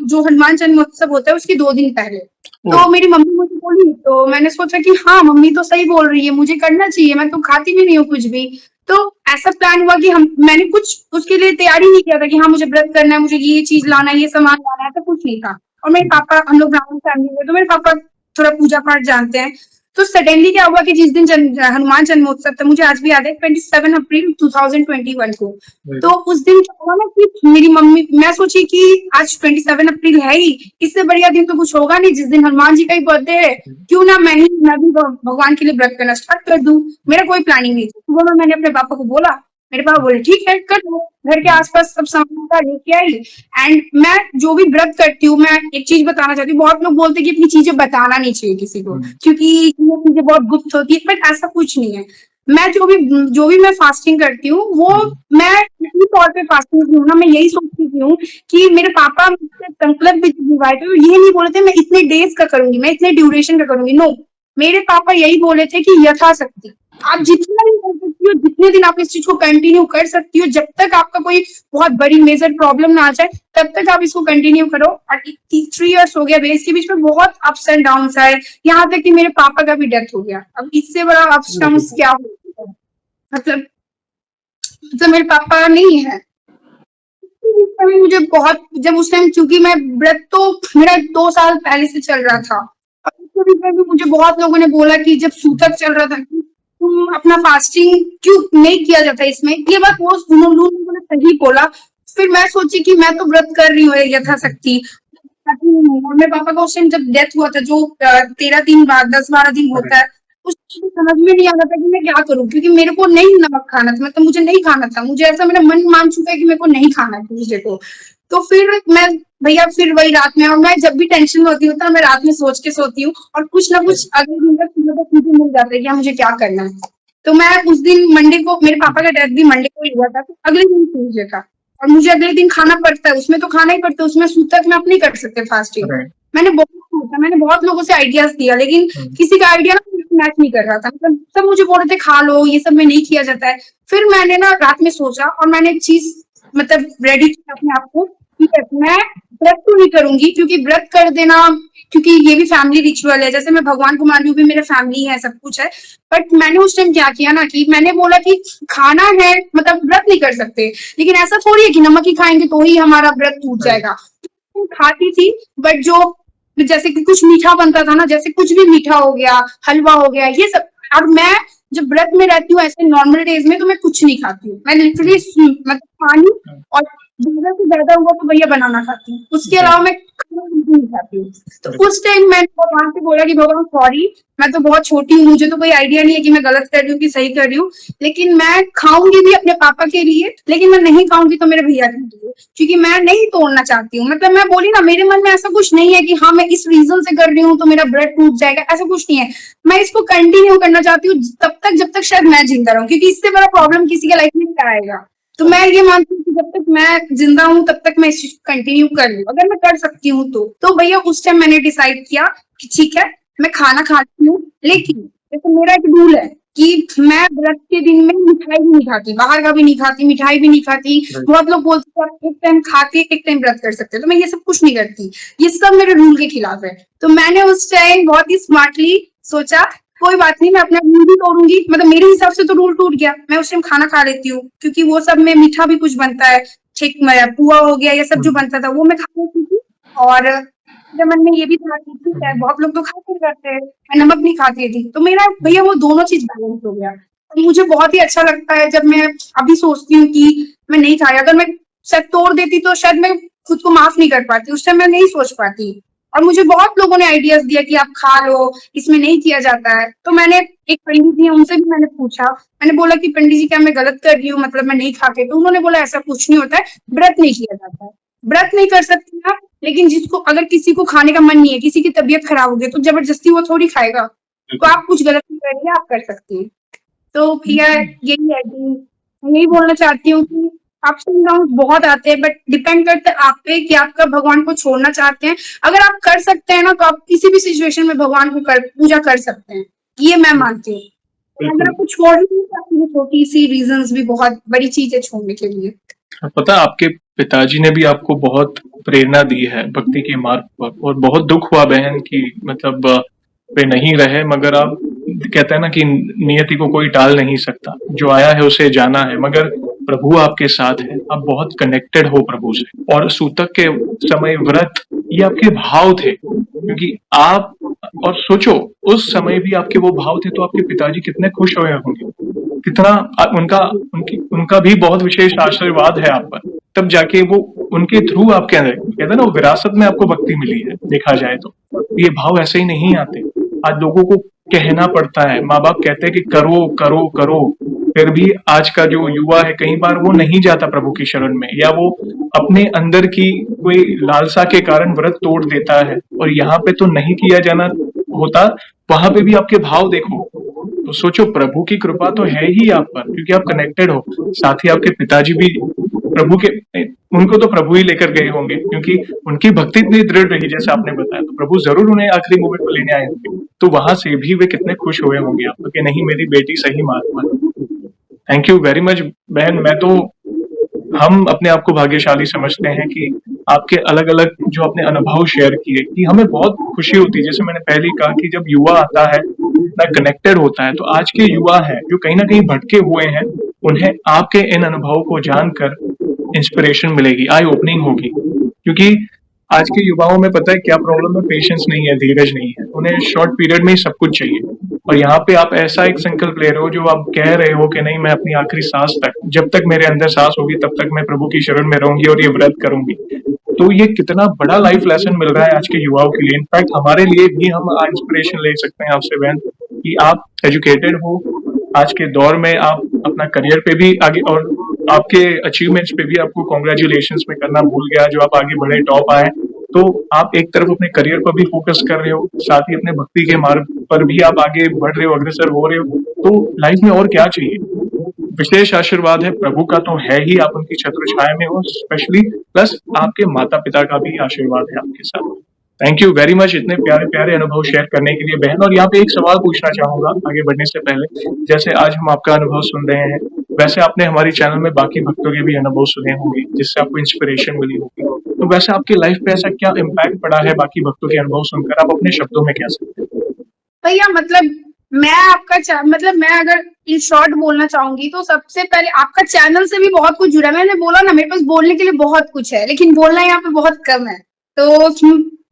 जो हनुमान जन्मोत्सव होता है उसके 2 दिन पहले। तो मेरी मम्मी मुझे बोली तो मैंने सोचा कि हाँ मम्मी तो सही बोल रही है, मुझे करना चाहिए, मैं तो खाती भी नहीं हूँ कुछ भी। तो ऐसा प्लान हुआ कि मैंने कुछ उसके लिए तैयारी नहीं किया था कि हाँ मुझे व्रत करना है, मुझे ये चीज लाना है, ये सामान लाना है, तो कुछ नहीं था। और मेरे पापा, हम लोग ब्राह्मण फैमिली में, तो मेरे पापा थोड़ा पूजा पाठ जानते हैं। तो सडनली क्या हुआ कि जिस दिन हनुमान जन्मोत्सव था, मुझे आज भी याद है 27 अप्रैल 2021 को, तो उस दिन क्या हुआ ना कि मेरी मम्मी, मैं सोची कि आज 27 अप्रैल है ही, इससे बढ़िया दिन तो कुछ होगा नहीं, जिस दिन हनुमान जी का ही बर्थडे है, क्यों ना मैं भी भगवान के लिए व्रत करना स्टार्ट कर दूं। मेरा कोई प्लानिंग नहीं था। सुबह में मैंने अपने पापा को बोला, मेरे पापा बोले ठीक है कर लो, घर के आसपास सब सामान था लेके आई। एंड मैं जो भी व्रत करती हूँ, मैं एक चीज बताना चाहती हूँ, बहुत लोग बोलते हैं कि अपनी चीजें बताना नहीं चाहिए किसी को क्योंकि ये चीजें बहुत गुप्त होती है, बट ऐसा कुछ नहीं है। मैं जो भी मैं फास्टिंग करती हूँ वो मैं इसी तौर पे फास्टिंग की हूँ ना, मैं यही सोचती की हूँ कि मेरे पापा मुझसे संकल्प भी दिलवाए थे, ये नहीं बोले थे मैं इतने डेज का करूंगी, मैं इतने ड्यूरेशन का करूंगी, नो। मेरे पापा यही बोले थे कि यथाशक्ति आप जितना भी कर सकती हो, जितने दिन आप इस चीज को कंटिन्यू कर सकती हो, जब तक आपका कोई बहुत बड़ी मेजर प्रॉब्लम ना आ जाए तब तक आप इसको कंटिन्यू करो। और 3 इयर्स हो गया भैया, इसके बीच में बहुत अप्स एंड डाउन आए, यहाँ तक कि मेरे पापा का भी डेथ हो गया। अब इससे बड़ा अप्स डाउन क्या हो सकता है? मतलब मेरे पापा नहीं है। उस समय मुझे बहुत, जब उस टाइम क्योंकि मैं व्रत तो मेरा 2 साल पहले से चल रहा था, और उसके बीच में भी मुझे बहुत लोगों ने बोला कि जब सूतक चल रहा था कि तुम अपना फास्टिंग क्यों नहीं किया जाता इसमें, ये बात वो उन्होंने सही बोला। फिर मैं सोची कि मैं तो व्रत कर रही हूँ यथाशक्ति, और मेरे पापा का उस टाइम जब डेथ हुआ था, जो 13 दिन बाद 10-12 दिन होता है, उस टाइम समझ में नहीं आ रहा था कि मैं क्या करूं, क्योंकि मेरे को नहीं नमक खाना था, मतलब मुझे नहीं खाना था, मुझे ऐसा मेरा मन मान चुका है कि मेरे को नहीं खाना है ट्यूसडे को। तो फिर मैं भैया फिर वही रात में, और मैं जब भी टेंशन होती हूँ तो मैं रात में सोच के सोती हूँ, और कुछ ना कुछ अगले दिन तक मुझे मिल जाता है कि मुझे क्या करना है। तो मैं उस दिन मंडे को, मेरे पापा का डेथ भी मंडे को ही हुआ था, तो अगले दिन ट्यूसडे था, और मुझे अगले दिन खाना पड़ता है, उसमें तो खाना ही पड़ता है, उसमें सूतक में आप नहीं कर सकते फास्टिंग। मैंने बहुत सोचा, मैंने बहुत लोगों से आइडियाज दिया, लेकिन किसी का आइडिया ना मैच नहीं कर रहा था, मतलब सब मुझे बोल रहे थे खा लो, ये सब में नहीं किया जाता है। फिर मैंने ना रात में सोचा, और मैंने एक चीज मतलब रेडी किया अपने आप को, ठीक है मैं व्रत तो नहीं करूंगी, क्योंकि व्रत कर देना, क्योंकि ये भी फैमिली रिचुअल है, जैसे मैं भगवान को मान रही हूँ, भी मेरा फैमिली है, सब कुछ है। बट मैंने उस टाइम क्या किया ना, कि मैंने बोला कि खाना है, मतलब व्रत नहीं कर सकते, लेकिन ऐसा थोड़ी है कि नमक ही खाएंगे तो ही हमारा व्रत टूट जाएगा। खाती थी, बट जो जैसे कि कुछ मीठा बनता था ना, जैसे कुछ भी मीठा हो गया, हलवा हो गया, ये सब। और मैं जब व्रत में रहती हूँ ऐसे नॉर्मल डेज में, तो मैं कुछ नहीं खाती हूँ, मैं लिटरली मतलब पानी और ज्यादा से ज्यादा हुआ तो भैया बनाना खाती हूँ, उसके अलावा मैं खाना बिल्कुल नहीं खाती हूँ। तो उस टाइम मैंने भगवान से बोला कि भगवान सॉरी, मैं तो बहुत छोटी हूँ, मुझे तो कोई आइडिया नहीं है कि मैं गलत कर रही हूँ कि सही कर रही हूँ, लेकिन मैं खाऊंगी भी अपने पापा के लिए, लेकिन मैं नहीं खाऊंगी तो मेरे भैया के लिए, क्योंकि मैं नहीं तोड़ना चाहती हूँ। मतलब मैं बोली ना, मेरे मन में ऐसा कुछ नहीं है कि हाँ मैं इस रीजन से कर रही हूँ तो मेरा ब्लड टूट जाएगा, ऐसा कुछ नहीं है। मैं इसको कंटिन्यू करना चाहती हूँ तब तक जब तक शायद मैं जिंदा रहूँ, क्योंकि इससे बड़ा प्रॉब्लम किसी के लाइफ में नहीं आएगा। तो मैं ये मानती हूँ कि जब तक मैं जिंदा हूँ तब तक मैं इस चीज को कंटिन्यू कर लूँ, अगर मैं कर सकती हूँ तो भैया उस टाइम मैंने डिसाइड किया कि ठीक है मैं खाना खाती हूँ, लेकिन जैसे मेरा एक रूल है कि मैं व्रत के दिन में मिठाई भी नहीं खाती, बाहर का भी नहीं खाती, मिठाई भी नहीं खाती। बहुत लोग बोलते हैं आप एक टाइम खाते एक टाइम व्रत कर सकते हैं, तो मैं ये सब कुछ नहीं करती, ये सब मेरे रूल के खिलाफ है। तो मैंने उस टाइम बहुत ही स्मार्टली सोचा कोई बात नहीं, मैं अपना रूल भी तोड़ूंगी, मतलब मेरे हिसाब से तो रूल टूट गया, मैं उस टाइम खाना खा लेती हूँ, क्योंकि वो सब में मीठा भी कुछ बनता है, ठीक पुआ हो गया, ये सब जो बनता था वो मैं खा लेती थी। और मेरे मन में ये भी था कि ठीक है बहुत लोग तो खाते ही करते हैं, मैं नमक नहीं खाती थी, तो मेरा भैया वो दोनों चीज बैलेंस हो गया। तो मुझे बहुत ही अच्छा लगता है जब मैं अभी सोचती हूँ कि मैं नहीं खाया, अगर मैं शायद तोड़ देती तो शायद मैं खुद को माफ नहीं कर पाती, उस टाइम मैं नहीं सोच पाती। और मुझे बहुत लोगों ने आइडियाज दिया कि आप खा लो, इसमें नहीं किया जाता है। तो मैंने एक पंडित जी, उनसे भी मैंने पूछा, मैंने बोला कि पंडित जी क्या मैं गलत कर रही हूँ, मतलब मैं नहीं खाते? तो उन्होंने बोला ऐसा कुछ नहीं होता है, व्रत नहीं किया जाता है, व्रत नहीं कर सकती आप, लेकिन जिसको अगर किसी को खाने का मन नहीं है, किसी की तबीयत खराब हो गई, तो जबरदस्ती वो थोड़ी खाएगा, तो आप कुछ गलत नहीं कर रही है, आप कर सकती हैं। तो भैया यही है कि मैं यही बोलना चाहती हूँ कि अप्स एंड डाउन बहुत आते हैं, बट डिपेंड करता है आप पे कि आप कब भगवान को छोड़ना चाहते हैं। अगर आप कर सकते हैं ना, तो आप किसी भी सिचुएशन में भगवान को पूजा कर सकते हैं, ये मैं मानती हूँ। अगर आपको छोड़ नहीं सकती है, छोटी सी रीजंस भी बहुत बड़ी चीज है छोड़ने के लिए। पता है, आपके पिताजी ने भी आपको बहुत प्रेरणा दी है भक्ति के मार्ग पर, और बहुत दुख हुआ बहन की मतलब वे नहीं रहे, मगर आप कहते हैं ना कि नियति को कोई टाल नहीं सकता, जो आया है उसे जाना है, मगर प्रभु आपके साथ है, आप बहुत कनेक्टेड हो प्रभु से। और सूतक के समय व्रत ये आपके भाव थे, क्योंकि आप और सोचो उस समय भी आपके वो भाव थे, तो आपके पिताजी कितने खुश हुए होंगे, कितना उनका भी बहुत विशेष आशीर्वाद है आप पर, तब जाके वो उनके थ्रू आपके अंदर कहते हैं ना वो विरासत में आपको भक्ति मिली है। देखा जाए तो ये भाव ऐसे ही नहीं आते, आज लोगों को कहना पड़ता है, माँ बाप कहते हैं कि करो करो करो, फिर भी आज का जो युवा है कई बार वो नहीं जाता प्रभु की शरण में, या वो अपने अंदर की कोई लालसा के कारण व्रत तोड़ देता है, और यहाँ पे तो नहीं किया जाना होता, वहां पे भी आपके भाव देखो। तो सोचो, प्रभु की कृपा तो है ही आप पर, क्योंकि आप कनेक्टेड हो। साथ ही आपके पिताजी भी प्रभु के, उनको तो प्रभु ही लेकर गए होंगे, क्योंकि उनकी भक्ति इतनी दृढ़ रही जैसे आपने बताया, तो प्रभु जरूर उन्हें आखिरी मोमेंट पर लेने आए होंगे। तो वहां से भी वे कितने खुश हुए होंगे आप, कि नहीं, मेरी बेटी सही मार्ग पर। थैंक यू वेरी मच बहन। मैं तो, हम अपने आप को भाग्यशाली समझते हैं कि आपके अलग अलग जो अपने अनुभव शेयर किए, कि हमें बहुत खुशी होती है। जैसे मैंने पहले ही कहा कि जब युवा आता है, इतना कनेक्टेड होता है, तो आज के युवा है जो कहीं ना कहीं भटके हुए हैं, उन्हें आपके इन अनुभवों को जानकर इंस्पिरेशन मिलेगी, आई ओपनिंग होगी। क्योंकि आज के युवाओं में पता है क्या प्रॉब्लम है? पेशेंस नहीं है, धीरज नहीं है, उन्हें शॉर्ट पीरियड में ही सब कुछ चाहिए। और यहाँ पे आप ऐसा एक संकल्प ले रहे हो, जो आप कह रहे हो कि नहीं, मैं अपनी आखिरी सांस तक, जब तक मेरे अंदर सांस होगी तब तक मैं प्रभु की शरण में रहूंगी और ये व्रत करूंगी। तो ये कितना बड़ा लाइफ लेसन मिल रहा है आज के युवाओं के लिए। इनफैक्ट हमारे लिए भी हम इंस्पिरेशन ले सकते हैं आपसे बहन, कि आप एजुकेटेड हो, आज के दौर में आप अपना करियर पे भी आगे, और आपके अचीवमेंट्स पे भी आपको कॉन्ग्रेचुलेशंस में करना भूल गया, जो आप आगे बढ़े, टॉप आए। तो आप एक तरफ अपने करियर पर भी फोकस कर रहे हो, साथ ही अपने भक्ति के मार्ग पर भी आप आगे बढ़ रहे हो, अग्रसर हो रहे हो। तो लाइफ में और क्या चाहिए? विशेष आशीर्वाद है प्रभु का तो है ही, आप उनकी छत्र छाया में हो स्पेशली, प्लस आपके माता पिता का भी आशीर्वाद है आपके साथ। थैंक यू वेरी मच इतने प्यारे प्यारे अनुभव शेयर करने के लिए बहन। और यहाँ पे एक सवाल पूछना चाहूंगा आगे बढ़ने से पहले। जैसे आज हम आपका अनुभव सुन रहे हैं, वैसे आपने हमारी चैनल में बाकी भक्तों के भी अनुभव सुने होंगे, जिससे आपको इंस्पिरेशन मिली होगी। तो वैसे आपकी लाइफ पे ऐसा क्या इम्पैक्ट पड़ा है बाकी भक्तों के अनुभव सुनकर, आप अपने शब्दों में कह सकते हैं? भैया मतलब मतलब मैं अगर इन शॉर्ट बोलना चाहूंगी तो सबसे पहले आपका चैनल से भी बहुत कुछ जुड़ा है। मैंने बोला ना, मेरे पास बोलने के लिए बहुत कुछ है, लेकिन बोलना यहाँ पे बहुत कम है, तो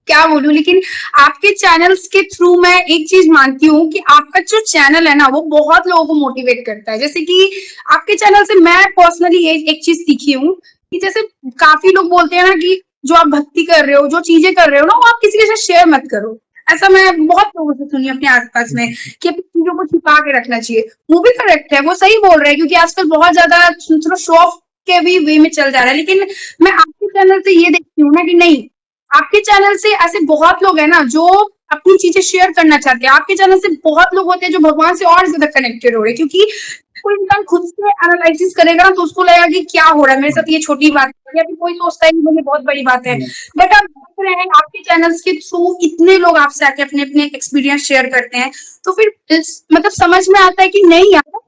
क्या बोलूं। लेकिन आपके चैनल्स के थ्रू मैं एक चीज मानती हूँ कि आपका जो चैनल है ना, वो बहुत लोगों को मोटिवेट करता है। जैसे कि आपके चैनल से मैं पर्सनली एक चीज सीखी हूँ कि जैसे काफी लोग बोलते हैं ना कि जो आप भक्ति कर रहे हो, जो चीजें कर रहे हो ना, वो आप किसी के साथ शेयर मत करो। ऐसा मैं बहुत लोगों से सुनी अपने आसपास में कि अपनी चीजों को छिपा के रखना चाहिए। वो भी करेक्ट है, वो सही बोल रहे हैं, क्योंकि आजकल बहुत ज्यादा थोड़ा शो ऑफ के भी वे में चल जा रहा है। लेकिन मैं आपके चैनल से ये देखती हूँ ना कि नहीं, आपके चैनल से ऐसे बहुत लोग हैं ना जो अपनी चीजें शेयर करना चाहते हैं। आपके चैनल से बहुत लोग होते हैं जो भगवान से और ज्यादा कनेक्टेड हो रहे हैं, क्योंकि कोई इंसान खुद से एनालिसिस करेगा ना तो उसको लगेगा कि क्या हो रहा है मेरे साथ, ये छोटी बात है, या फिर कोई सोचता है कि मुझे बहुत बड़ी बात है। बट आप देख रहे हैं आपके चैनल्स के थ्रू इतने लोग आपसे आके अपने अपने एक्सपीरियंस शेयर करते हैं, तो फिर मतलब समझ में आता है कि नहीं यार,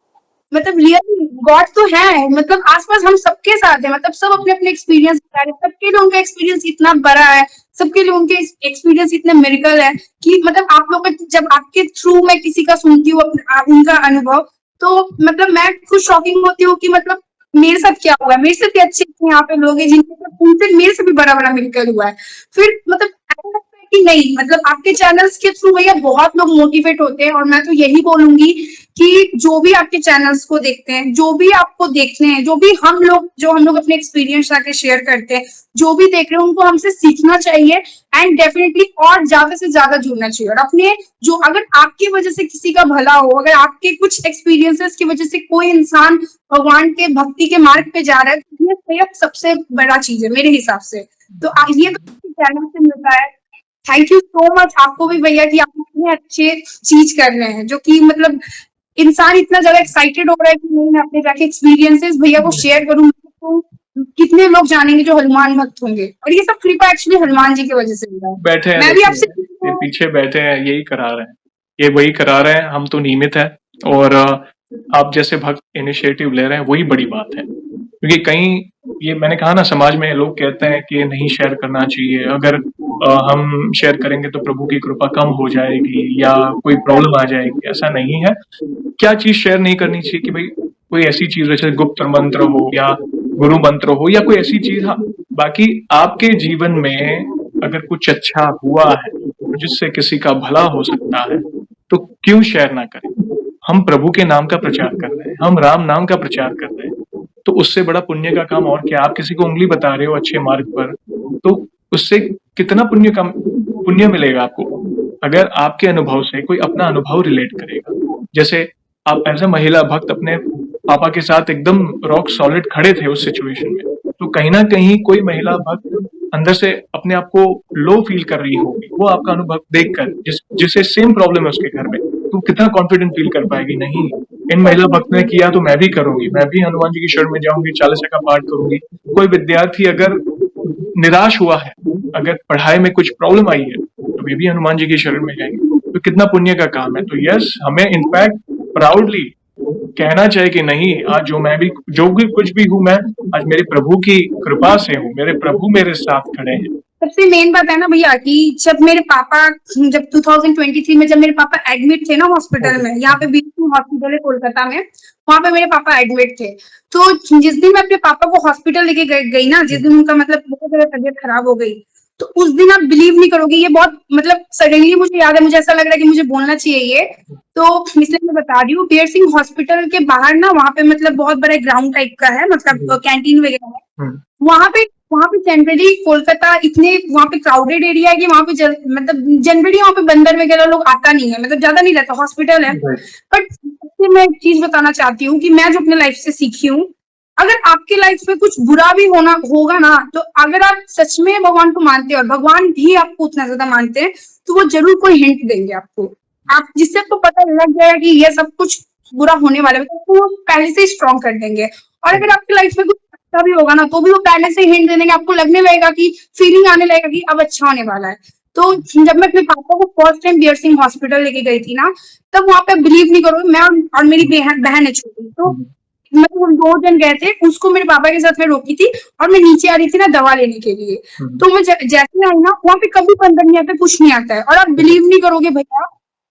मतलब रियली गॉड तो है, मतलब आसपास हम सबके साथ है, मतलब सब अपने अपने एक्सपीरियंस बता रहे हैं। सबके लोगों का एक्सपीरियंस इतना बड़ा है, सबके लोगों के एक्सपीरियंस इतने मिरेकल है कि मतलब आप लोग जब आपके थ्रू मैं किसी का सुनती हूँ उनका अनुभव, तो मतलब मैं खुद शॉकिंग होती हूँ कि मतलब मेरे साथ क्या हुआ है। मेरे से भी अच्छे यहाँ पे लोग हैं जिनके उनसे मेरे से भी बड़ा बड़ा मिरेकल हुआ है। फिर मतलब ऐसा लगता है कि नहीं, मतलब आपके चैनल्स के थ्रू भैया बहुत लोग मोटिवेट होते हैं। और मैं तो यही बोलूंगी कि जो भी आपके चैनल्स को देखते हैं, जो भी आपको देखते हैं, जो हम लोग अपने एक्सपीरियंस आके शेयर करते हैं, जो भी देख रहे हैं, उनको हमसे सीखना चाहिए एंड डेफिनेटली और ज्यादा से ज्यादा जुड़ना चाहिए। और अपने जो, अगर आपकी वजह से किसी का भला हो, अगर आपके कुछ एक्सपीरियंसेस की वजह से कोई इंसान भगवान के भक्ति के मार्ग पे जा रहा है, तो ये सबसे बड़ा चीज है मेरे हिसाब से। तो ये तो चैनल से मिलता है। थैंक यू सो मच आपको भी भैया कि आप इतने अच्छे चीज कर रहे हैं, जो कि मतलब इंसान इतना ज्यादा एक्साइटेड हो रहा है कि नहीं, मैं अपने जाके एक्सपीरियंसेस भैया को शेयर करूँ, तो कितने लोग जानेंगे जो हनुमान भक्त होंगे। और ये सब कृपा एक्चुअली हनुमान जी की वजह से हुआ है। बैठे हैं, मैं भी आपसे ये पीछे बैठे हैं, यही करा रहे हैं, ये वही करा रहे हैं, हम तो नियमित है। और आप जैसे भक्त इनिशिएटिव ले रहे हैं, वही बड़ी बात है। क्योंकि कहीं ये मैंने कहा ना, समाज में लोग कहते हैं कि नहीं शेयर करना चाहिए, अगर हम शेयर करेंगे तो प्रभु की कृपा कम हो जाएगी या कोई प्रॉब्लम आ जाएगी। ऐसा नहीं है। क्या चीज शेयर नहीं करनी चाहिए कि भाई कोई ऐसी चीज जैसे गुप्त मंत्र हो या गुरु मंत्र हो या कोई ऐसी चीज। हाँ, बाकी आपके जीवन में अगर कुछ अच्छा हुआ है जिससे किसी का भला हो सकता है, तो क्यों शेयर ना करें? हम प्रभु के नाम का प्रचार कर रहे हैं, हम राम नाम का प्रचार कर रहे हैं, तो उससे बड़ा पुण्य का काम और क्या? आप किसी को उंगली बता रहे हो अच्छे मार्ग पर, तो उससे कितना पुण्य मिलेगा आपको? अगर आपके अनुभव से कोई अपना अनुभव रिलेट करेगा, जैसे आप एज ए महिला भक्त अपने पापा के साथ एकदम रॉक सॉलिड खड़े थे उस सिचुएशन में। तो कहीं न कहीं कोई महिला भक्त अंदर से अपने आप को लो फ़ील कर रही होगी, वो आपका अनुभव देखकर जिसे सेम प्रॉब्लम है उसके घर में, तो कितना कॉन्फिडेंट फ़ील कर पाएगी, नहीं, इन महिला भक्त ने किया तो मैं भी करूँगी, मैं भी हनुमान जी की शरण में जाऊँगी, चालीसा का पाठ करूँगी। कोई विद्यार्थी अगर निराश हुआ है, अगर पढ़ाई में कुछ प्रॉब्लम आई है, तो वे भी हनुमान जी की शरण में जाएँगे। तो कितना पुण्य का काम है। तो यस, हमें इनफैक्ट प्राउडली कहना चाहिए कि नहीं, आज जो भी कुछ भी हूँ मैं, आज मेरे प्रभु की कृपा से हूँ, मेरे प्रभु मेरे साथ खड़े हैं। सबसे मेन बात है ना भैया कि जब मेरे पापा जब 2023 में जब मेरे पापा एडमिट थे ना हॉस्पिटल में, यहाँ पे बीच हॉस्पिटल है कोलकाता में, वहां पे मेरे पापा एडमिट थे। तो जिस दिन मैं अपने पापा को हॉस्पिटल लेके गई ना, जिस दिन उनका मतलब बहुत ज्यादा तबियत खराब हो गई, तो उस दिन आप बिलीव नहीं करोगे, ये बहुत मतलब सडनली मुझे याद है, मुझे ऐसा लग रहा है कि मुझे बोलना चाहिए ये। तो इसलिए मैं बता रही हूँ, बीर सिंह हॉस्पिटल के बाहर ना वहाँ पे मतलब बहुत बड़ा ग्राउंड टाइप का है, मतलब कैंटीन वगैरह है। वहां पे जनरली कोलकाता इतने वहां पे क्राउडेड एरिया है कि वहां पे मतलब जनरली वहां पे बंदर वगैरह लोग आता नहीं है, मतलब ज्यादा नहीं रहता, हॉस्पिटल है। बट मैं एक चीज बताना चाहती हूँ कि मैं जो अपने लाइफ से सीखी हूँ, अगर आपके लाइफ में कुछ बुरा भी होगा ना, तो अगर आप सच में भगवान को मानते हैं और भगवान भी आपको उतना ज्यादा मानते हैं, तो वो जरूर कोई हिंट देंगे आपको, आप जिससे आपको पता लग जाएगा कि ये सब कुछ बुरा होने वाला है, तो वो पहले से ही स्ट्रॉन्ग कर देंगे। और अगर आपकी लाइफ में कुछ अच्छा भी होगा ना, तो भी वो पहले से हिंट दे देंगे, आपको लगने लगेगा कि फीलिंग आने लगेगा कि अब अच्छा होने वाला है। तो जब मैं अपने पापा को first time Bir Singh hospital लेके गई थी ना, तब वहां पे बिलीव नहीं करोगे, मैं और मेरी बहन है छोटी, तो मतलब हम 2 जन गए थे, उसको मेरे पापा के साथ में रोकी थी और मैं नीचे आ रही थी ना दवा लेने के लिए। तो मैं जैसे आई ना, वहाँ पे कभी बंदर नहीं आता, कुछ नहीं आता है। और आप बिलीव नहीं करोगे भैया,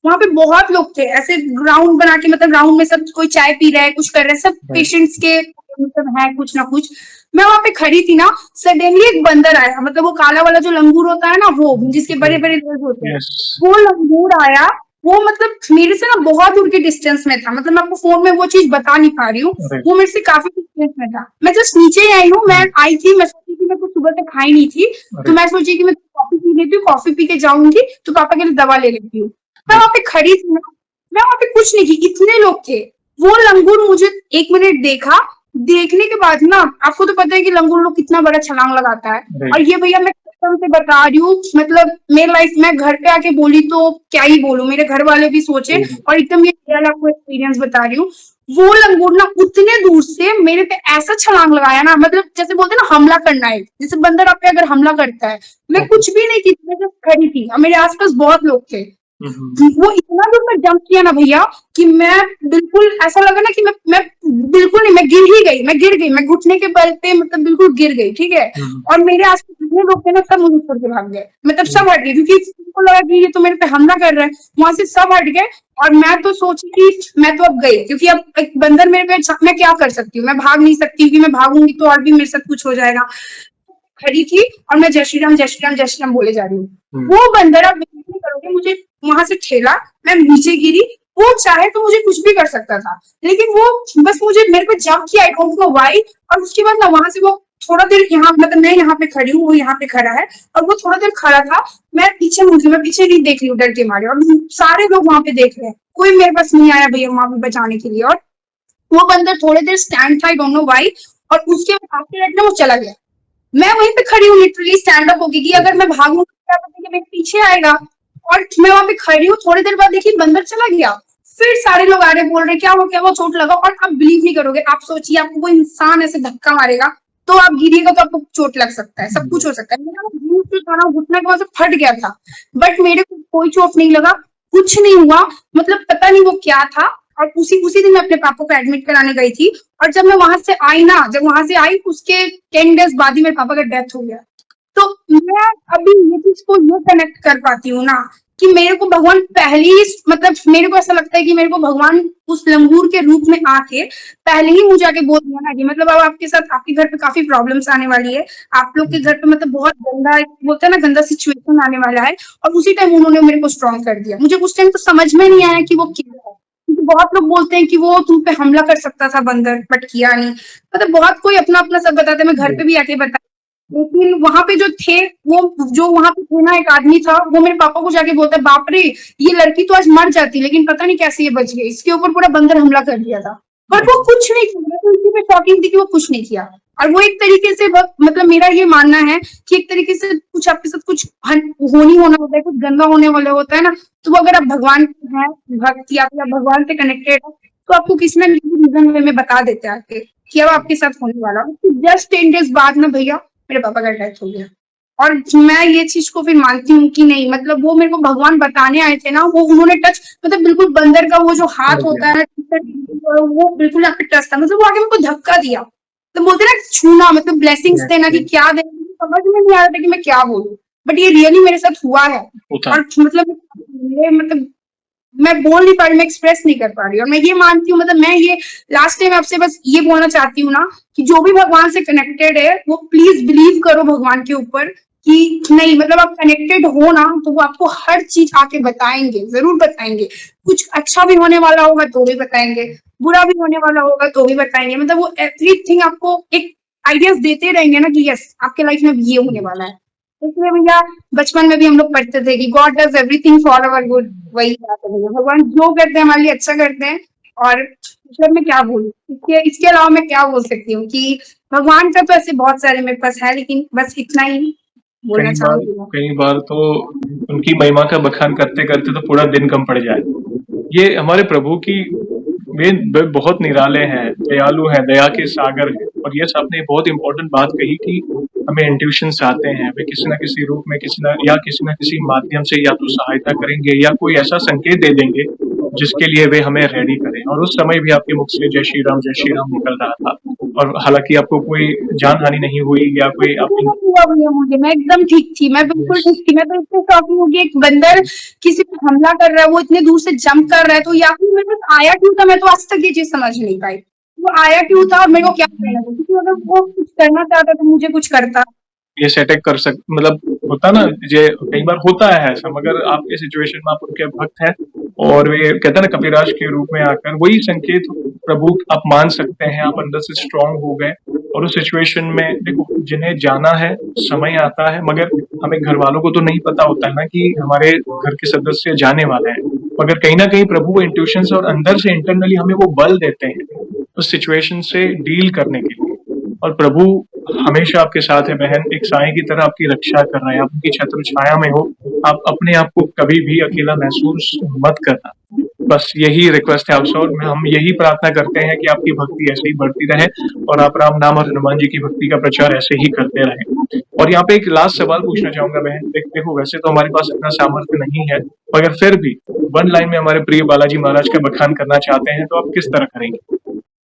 वहाँ पे बहुत लोग थे ऐसे ग्राउंड बना के, मतलब ग्राउंड में सब कोई चाय पी रहा है, कुछ कर रहे हैं, सब पेशेंट्स के मतलब है कुछ ना कुछ। मैं वहां पे खड़ी थी ना, सडनली एक बंदर आया, मतलब वो काला वाला जो लंगूर होता है ना, वो जिसके बड़े बड़े लेग होते हैं, वो लंगूर आया। वो मतलब मेरे से ना बहुत दूर के डिस्टेंस में था, मतलब मैं आपको फोन में वो चीज बता नहीं पा रही हूँ, वो मेरे से काफी डिस्टेंस में था। मैं जस्ट नीचे ही आई हूँ, मैं आई थी, मैं सोची कि मैं कुछ सुबह तक खाई नहीं थी, तो मैं सोची कि मैं कॉफी पी लेती हूँ, कॉफी पी के जाऊंगी तो पापा के लिए दवा ले लेती हूँ। मैं वहां पे खड़ी थी ना, मैं वहां पे कुछ नहीं की, इतने लोग थे। वो लंगूर मुझे 1 मिनट देखा, देखने के बाद ना, आपको तो पता है कि लंगूर लोग कितना बड़ा छलांग लगाता है, और ये भैया मैं कसम से बता रही हूँ, मतलब मेरे लाइफ में घर पे आके बोली तो क्या ही बोलूं, मेरे घर वाले भी सोचे, और एकदम ये रियल आपको एक्सपीरियंस बता रही हूँ। वो लंगूर ना उतने दूर से मेरे पे ऐसा छलांग लगाया ना, मतलब जैसे बोलते हैं ना हमला करना है, जैसे बंदर आप पे अगर हमला करता है, मैं कुछ भी नहीं की, मैं जस्ट खड़ी थी और मेरे आसपास बहुत लोग थे। वो इतना दूर में जंप किया ना भैया, कि मैं बिल्कुल ऐसा लगा ना कि मैं बिल्कुल नहीं, मैं गिर गई, मैं घुटने के बल पे मतलब बिल्कुल गिर गई, ठीक है। और मेरे आसपास जितने लोग थे ना, सब मुझे छोड़ के भाग गए, मतलब सब हट गए, क्योंकि उनको लगा कि ये तो मेरे पे हमला कर रहा है। वहां से सब हट गए, और मैं तो सोची कि मैं तो अब गई, क्योंकि अब एक बंदर मेरे पे, मैं क्या कर सकती हूँ, मैं भाग नहीं सकती, क्योंकि मैं भागूंगी तो और भी मेरे साथ कुछ हो जाएगा। खड़ी थी और मैं जय श्री राम जय श्री राम जय श्री राम बोले जा रही हूँ। वो बंदर, आप बिलीव नहीं करोगे, मुझे वहां से ठेला, मैं नीचे गिरी। वो चाहे तो मुझे कुछ भी कर सकता था, लेकिन वो बस मुझे मेरे पे जंप किया, आई डोंट नो व्हाई। और उसके बाद ना वहां से वो थोड़ा देर यहाँ, मतलब मैं यहाँ पे खड़ी हूँ, वो यहाँ पे खड़ा है, और वो थोड़ा देर खड़ा था। मैं पीछे मुझे, मैं पीछे नहीं देख रही हूँ डर के मारे, और सारे लोग वहां पे देख रहे हैं, कोई मेरे पास नहीं आया भैया वहां पे बचाने के लिए। और वो बंदर थोड़ी देर स्टैंड था, आई डोंट नो व्हाई, और उसके बाद आफ्टर दैट ना वो चला गया। मैं वहीं पे खड़ी हूँ लिटरली स्टैंड अप होगी, कि अगर मैं भागूंगी क्या पता कि मेरे पीछे आएगा। और मैं वहां पे खड़ी हूँ, थोड़ी देर बाद देखिए बंदर चला गया। फिर सारे लोग आ रहे, बोल रहे क्या हो क्या, वो चोट लगा। और आप बिलीव नहीं करोगे, आप सोचिए आपको कोई इंसान ऐसे धक्का मारेगा, तो आप गिरिएगा तो आपको चोट लग सकता है, सब कुछ हो सकता है। मेरा जीव जो था ना, घुटने के वहां से फट गया था, बट मेरे को कोई चोट नहीं लगा, कुछ नहीं हुआ। मतलब पता नहीं वो क्या था। और उसी दिन मैं अपने पापा को एडमिट कराने गई थी। और जब मैं वहां से आई ना, जब वहां से आई उसके 10 डेज बाद ही मेरे पापा का डेथ हो गया। तो मैं अभी ये चीज को ये कनेक्ट कर पाती हूँ ना, कि मेरे को भगवान पहले ही, मतलब मेरे को ऐसा लगता है कि मेरे को भगवान उस लंगूर के रूप में आके पहले ही मुझे आके बोल दिया ना कि मतलब अब आपके साथ, आपके घर पे काफी प्रॉब्लम्स आने वाली है, आप लोग के घर पे मतलब बहुत गंदा, बोलते हैं ना गंदा सिचुएशन आने वाला है। और उसी टाइम उन्होंने मेरे को स्ट्रॉन्ग कर दिया। मुझे उस टाइम तो समझ में नहीं आया कि वो क्या है, क्योंकि बहुत लोग बोलते हैं कि वो तुम पे हमला कर सकता था बंदर, बट किया नहीं। मतलब बहुत कोई अपना अपना सब बताते हैं, मैं घर पे भी आके बता, लेकिन वहां पे जो थे, वो जो वहां पे थे ना, एक आदमी था, वो मेरे पापा को जाके बोलता है, बाप रे ये लड़की तो आज मर जाती, लेकिन पता नहीं कैसे ये बच गई, इसके ऊपर पूरा बंदर हमला कर दिया था। बट वो कुछ नहीं किया। मैं तो इसी पे शॉकिंग थी कि वो कुछ नहीं किया। और वो एक तरीके से मतलब मेरा ये मानना है कि एक तरीके से कुछ आपके साथ कुछ होनी होना होता है, कुछ गंदा होने वाला होता है ना, तो वो अगर आप भगवान हैं, भक्त या फिर आप भगवान से कनेक्टेड है, तो आपको किसी ना किसी रीजन वे में बता देते हैं आके कि अब आपके साथ होने वाला। जस्ट 10 डेज बाद में भैया मेरे पापा का डेथ हो गया। और मैं ये चीज को फिर मानती हूँ कि नहीं, मतलब वो मेरे को भगवान बताने आए थे ना, वो उन्होंने टच, मतलब बिल्कुल बंदर का वो जो हाथ होता है ना, वो बिल्कुल आपके टच था, मतलब वो आगे मेरे को धक्का दिया। तो बोलते ना छूना, मतलब ब्लेसिंग्स देना कि क्या देना, समझ में नहीं आ रहा था कि मैं क्या बोलूं, बट ये रियली मेरे साथ हुआ है। और मतलब मतलब मैं बोल नहीं पा रही, मैं एक्सप्रेस नहीं कर पा रही। और मैं ये मानती हूँ, मतलब मैं ये लास्ट टाइम आपसे बस ये बोलना चाहती हूँ ना कि जो भी भगवान से कनेक्टेड है वो प्लीज बिलीव करो भगवान के ऊपर कि नहीं, मतलब आप कनेक्टेड हो ना तो वो आपको हर चीज आके बताएंगे, जरूर बताएंगे। कुछ अच्छा भी होने वाला होगा तो भी बताएंगे, बुरा भी होने वाला होगा तो भी बताएंगे, मतलब वो एवरीथिंग आपको एक आइडियाज देते रहेंगे ना कि यस आपके लाइफ में ये होने वाला है। इसलिए भैया बचपन में भी हम लोग पढ़ते थे कि God does everything for our good, वही बात है भैया, भगवान जो करते हैं हमारे लिए अच्छा करते हैं। और मतलब मैं क्या बोलूं, इसके अलावा मैं क्या बोल सकती हूँ कि भगवान का तो ऐसे बहुत सारे मेरे पास है, लेकिन बस इतना ही बोलना चाहूंगी। कई बार तो उनकी महिमा का बखान करते करते तो पूरा दिन कम पड़ जाए। ये हमारे प्रभु की वे बहुत निराले हैं, दयालु हैं, दया के सागर हैं। और यस, आपने बहुत इंपॉर्टेंट बात कही कि हमें इंट्यूशंस आते हैं, वे किसी न किसी रूप में किसी न किसी माध्यम से या तो सहायता करेंगे या कोई ऐसा संकेत दे देंगे जिसके लिए वे हमें रेडी करें। और उस समय भी आपके मुख से जय श्री राम निकल रहा था, और हालांकि आपको कोई जान हानि नहीं हुई या कोई आपकी मुझे, मैं एकदम ठीक थी, मैं बिल्कुल ठीक थी। मैं तो इतने शॉकिंग हो गई, एक बंदर किसी पे हमला कर रहा है, वो इतने दूर से जंप कर रहा है, तो या फिर मेरे पास आया क्यों था, मैं तो आज तक ये चीज समझ नहीं पाई। वो आया क्यों था और मेरे को क्या करना था, क्योंकि अगर वो कुछ करना चाहता तो मुझे कुछ करता। ये अटैक कर सक मतलब होता ना, ये कई बार होता है ऐसा। मगर आपके सिचुएशन में आप उनके भक्त हैं, और वे कहते हैं ना कपिराज के रूप में आकर वही संकेत प्रभु आप मान सकते हैं, आप अंदर से स्ट्रांग हो गए। और उस सिचुएशन में देखो, जिन्हें जाना है समय आता है, मगर हमें घर वालों को तो नहीं पता होता है ना कि हमारे घर के सदस्य जाने वाले हैं। मगर कहीं ना कहीं प्रभु वो इंट्यूशंस और अंदर से इंटरनली हमें वो बल देते हैं उस सिचुएशन से डील करने के लिए। और प्रभु हमेशा आपके साथ है बहन, एक साए की तरह आपकी रक्षा कर रहे हैं। आप उनकी छत्र छाया में हो, आप अपने आप को कभी भी अकेला महसूस मत करना। बस यही रिक्वेस्ट है आपसे, और हम यही प्रार्थना करते हैं कि आपकी भक्ति ऐसे ही बढ़ती रहे और आप राम नाम और हनुमान जी की भक्ति का प्रचार ऐसे ही करते रहें। और यहाँ पे एक लास्ट सवाल पूछना चाहूंगा बहन। देखो, वैसे तो हमारे पास इतना सामर्थ्य नहीं है, मगर फिर भी वन लाइन में हमारे प्रिय बालाजी महाराज का बखान करना चाहते हैं, तो आप किस तरह करेंगे?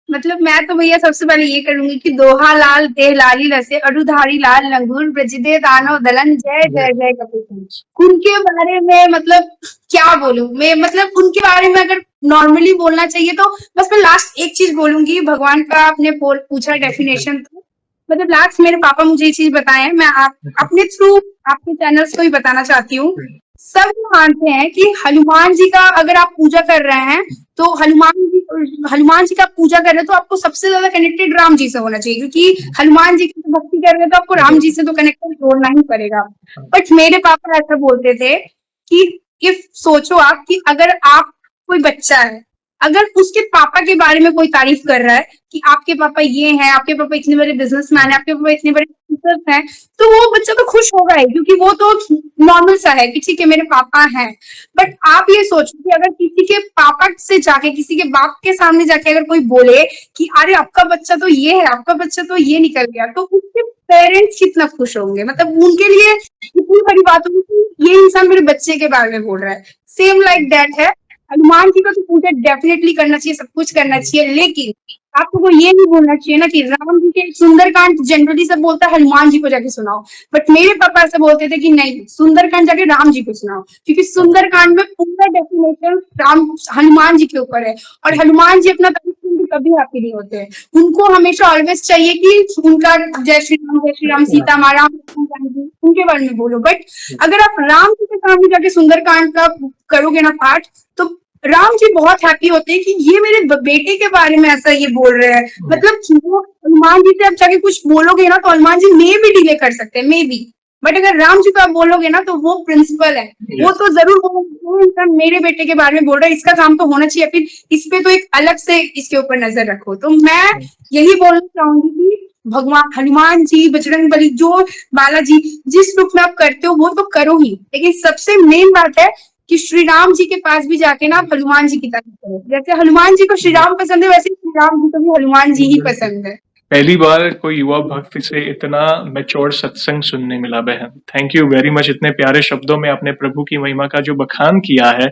मतलब मैं तो भैया सबसे पहले ये करूंगी कि दोहा लाल देह लाली रसे अडुधारी लाल लंगूर ब्रजदे दानव दलन जय जय जय कपीश। उनके बारे में मतलब क्या बोलूं मैं, मतलब उनके बारे में अगर नॉर्मली बोलना चाहिए तो बस मैं लास्ट एक चीज बोलूंगी। भगवान का आपने पूछा डेफिनेशन, तो मतलब लास्ट मेरे पापा मुझे ये चीज बताए, मैं अपने थ्रू आपके चैनल्स को ही बताना चाहती हूँ। सब मानते हैं कि हनुमान जी का अगर आप पूजा कर रहे हैं तो हनुमान जी का पूजा कर रहे हैं तो आपको सबसे ज्यादा कनेक्टेड राम जी से होना चाहिए, क्योंकि हनुमान जी की भक्ति कर रहे हैं तो आपको राम जी से तो कनेक्टेड जोड़ना ही पड़ेगा। बट मेरे पापा ऐसा बोलते थे कि इफ सोचो आप कि अगर आप कोई बच्चा है, अगर उसके पापा के बारे में कोई तारीफ कर रहा है कि आपके पापा ये हैं, आपके पापा इतने बड़े बिजनेसमैन है, आपके पापा इतने बड़े टीचर्स हैं, तो वो बच्चा तो खुश होगा ही, क्योंकि वो तो नॉर्मल सा है कि ठीक है मेरे पापा हैं। बट आप ये सोचो कि अगर किसी के पापा से जाके, किसी के बाप के सामने जाके अगर कोई बोले कि अरे आपका बच्चा तो ये है, आपका बच्चा तो ये निकल गया, तो उसके पेरेंट्स कितना खुश होंगे, मतलब उनके लिए इतनी बड़ी बात होगी कि ये इंसान मेरे बच्चे के बारे में बोल रहा है। सेम लाइक दैट है, हनुमान जी का तो पूजा डेफिनेटली करना चाहिए, सब कुछ करना चाहिए, लेकिन आपको ये नहीं बोलना चाहिए ना कि राम जी के सुंदरकांड जनरली सब बोलता है हनुमान जी को जाके सुनाओ, बट मेरे पापा ऐसे बोलते थे कि नहीं, सुंदरकांड जाके राम जी को सुनाओ, क्योंकि सुंदरकांड में पूरा डेफिनेशन राम हनुमान जी के ऊपर है। और हनुमान जी अपना कभी हैप्पी नहीं होते हैं, उनको हमेशा ऑलवेज चाहिए कि उनका जय श्री राम सीता मारा उनके बारे में बोलो। बट अगर आप राम जी के सामने जाके सुंदरकांड का करोगे ना पाठ, तो राम जी बहुत हैप्पी होते हैं कि ये मेरे बेटे के बारे में ऐसा ये बोल रहे हैं। मतलब वो हनुमान जी से आप जाके कुछ बोलोगे ना तो हनुमान जी मे भी डिले कर सकते हैं, मे भी, बट अगर राम जी को आप बोलोगे ना तो वो प्रिंसिपल है, वो Yes. तो जरूर बोलेंगे मेरे बेटे के बारे में बोल रहा है, इसका काम तो होना चाहिए, फिर इस पे तो एक अलग से इसके ऊपर नजर रखो। तो मैं यही बोलना चाहूंगी कि भगवान हनुमान जी, बजरंग बली, जो बालाजी जिस रूप में आप करते हो वो तो करो ही, लेकिन सबसे मेन बात है कि श्री राम जी के पास भी जाके ना आप हनुमान जी की तारीफ करो। जैसे हनुमान जी को श्री राम पसंद है, वैसे श्री राम जी को भी हनुमान जी ही पसंद है। पहली बार कोई युवा भक्त से इतना मैच्योर सत्संग सुनने मिला बहन। Thank you very much. इतने प्यारे शब्दों में आपने प्रभु की महिमा का जो बखान किया है,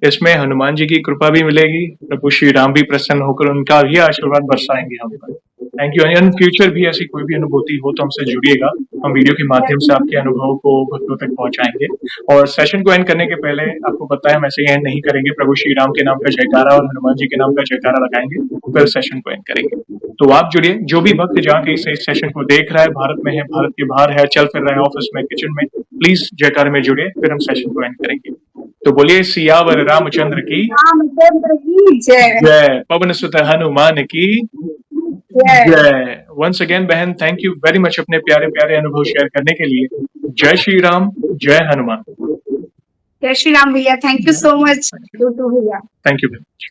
इसमें हनुमान जी की कृपा भी मिलेगी, प्रभु श्री राम भी प्रसन्न होकर उनका भी आशीर्वाद बरसाएंगे हम पर। Thank you. इन फ्यूचर भी ऐसी कोई भी अनुभूति हो तो हमसे जुड़िएगा, हम वीडियो के माध्यम से आपके अनुभव को भक्तों तक पहुंचाएंगे। और सेशन को एंड करने के पहले आपको पता है हम ऐसे एंड नहीं करेंगे, प्रभु श्री राम के नाम का जयकारा और हनुमान जी के नाम का जयकारा लगाएंगे, फिर सेशन को एंड करेंगे। तो आप जुड़िए, जो भी भक्त जहाँ कहीं से इस सेशन को देख रहा है, भारत में है, भारत के बाहर है, चल फिर रहा है, ऑफिस में, किचन में, प्लीज जयकारे में जुड़िए, फिर हम सेशन को एंड करेंगे। तो बोलिए सियावर रामचंद्र की रामचंद्र की जय। जय, पवन सुत हनुमान की जय। जय। वंस अगेन बहन, थैंक यू वेरी मच अपने प्यारे प्यारे अनुभव शेयर करने के लिए। जय श्री राम, जय हनुमान। जय श्री राम भैया, थैंक यू सो मच भैया। Thank you very much.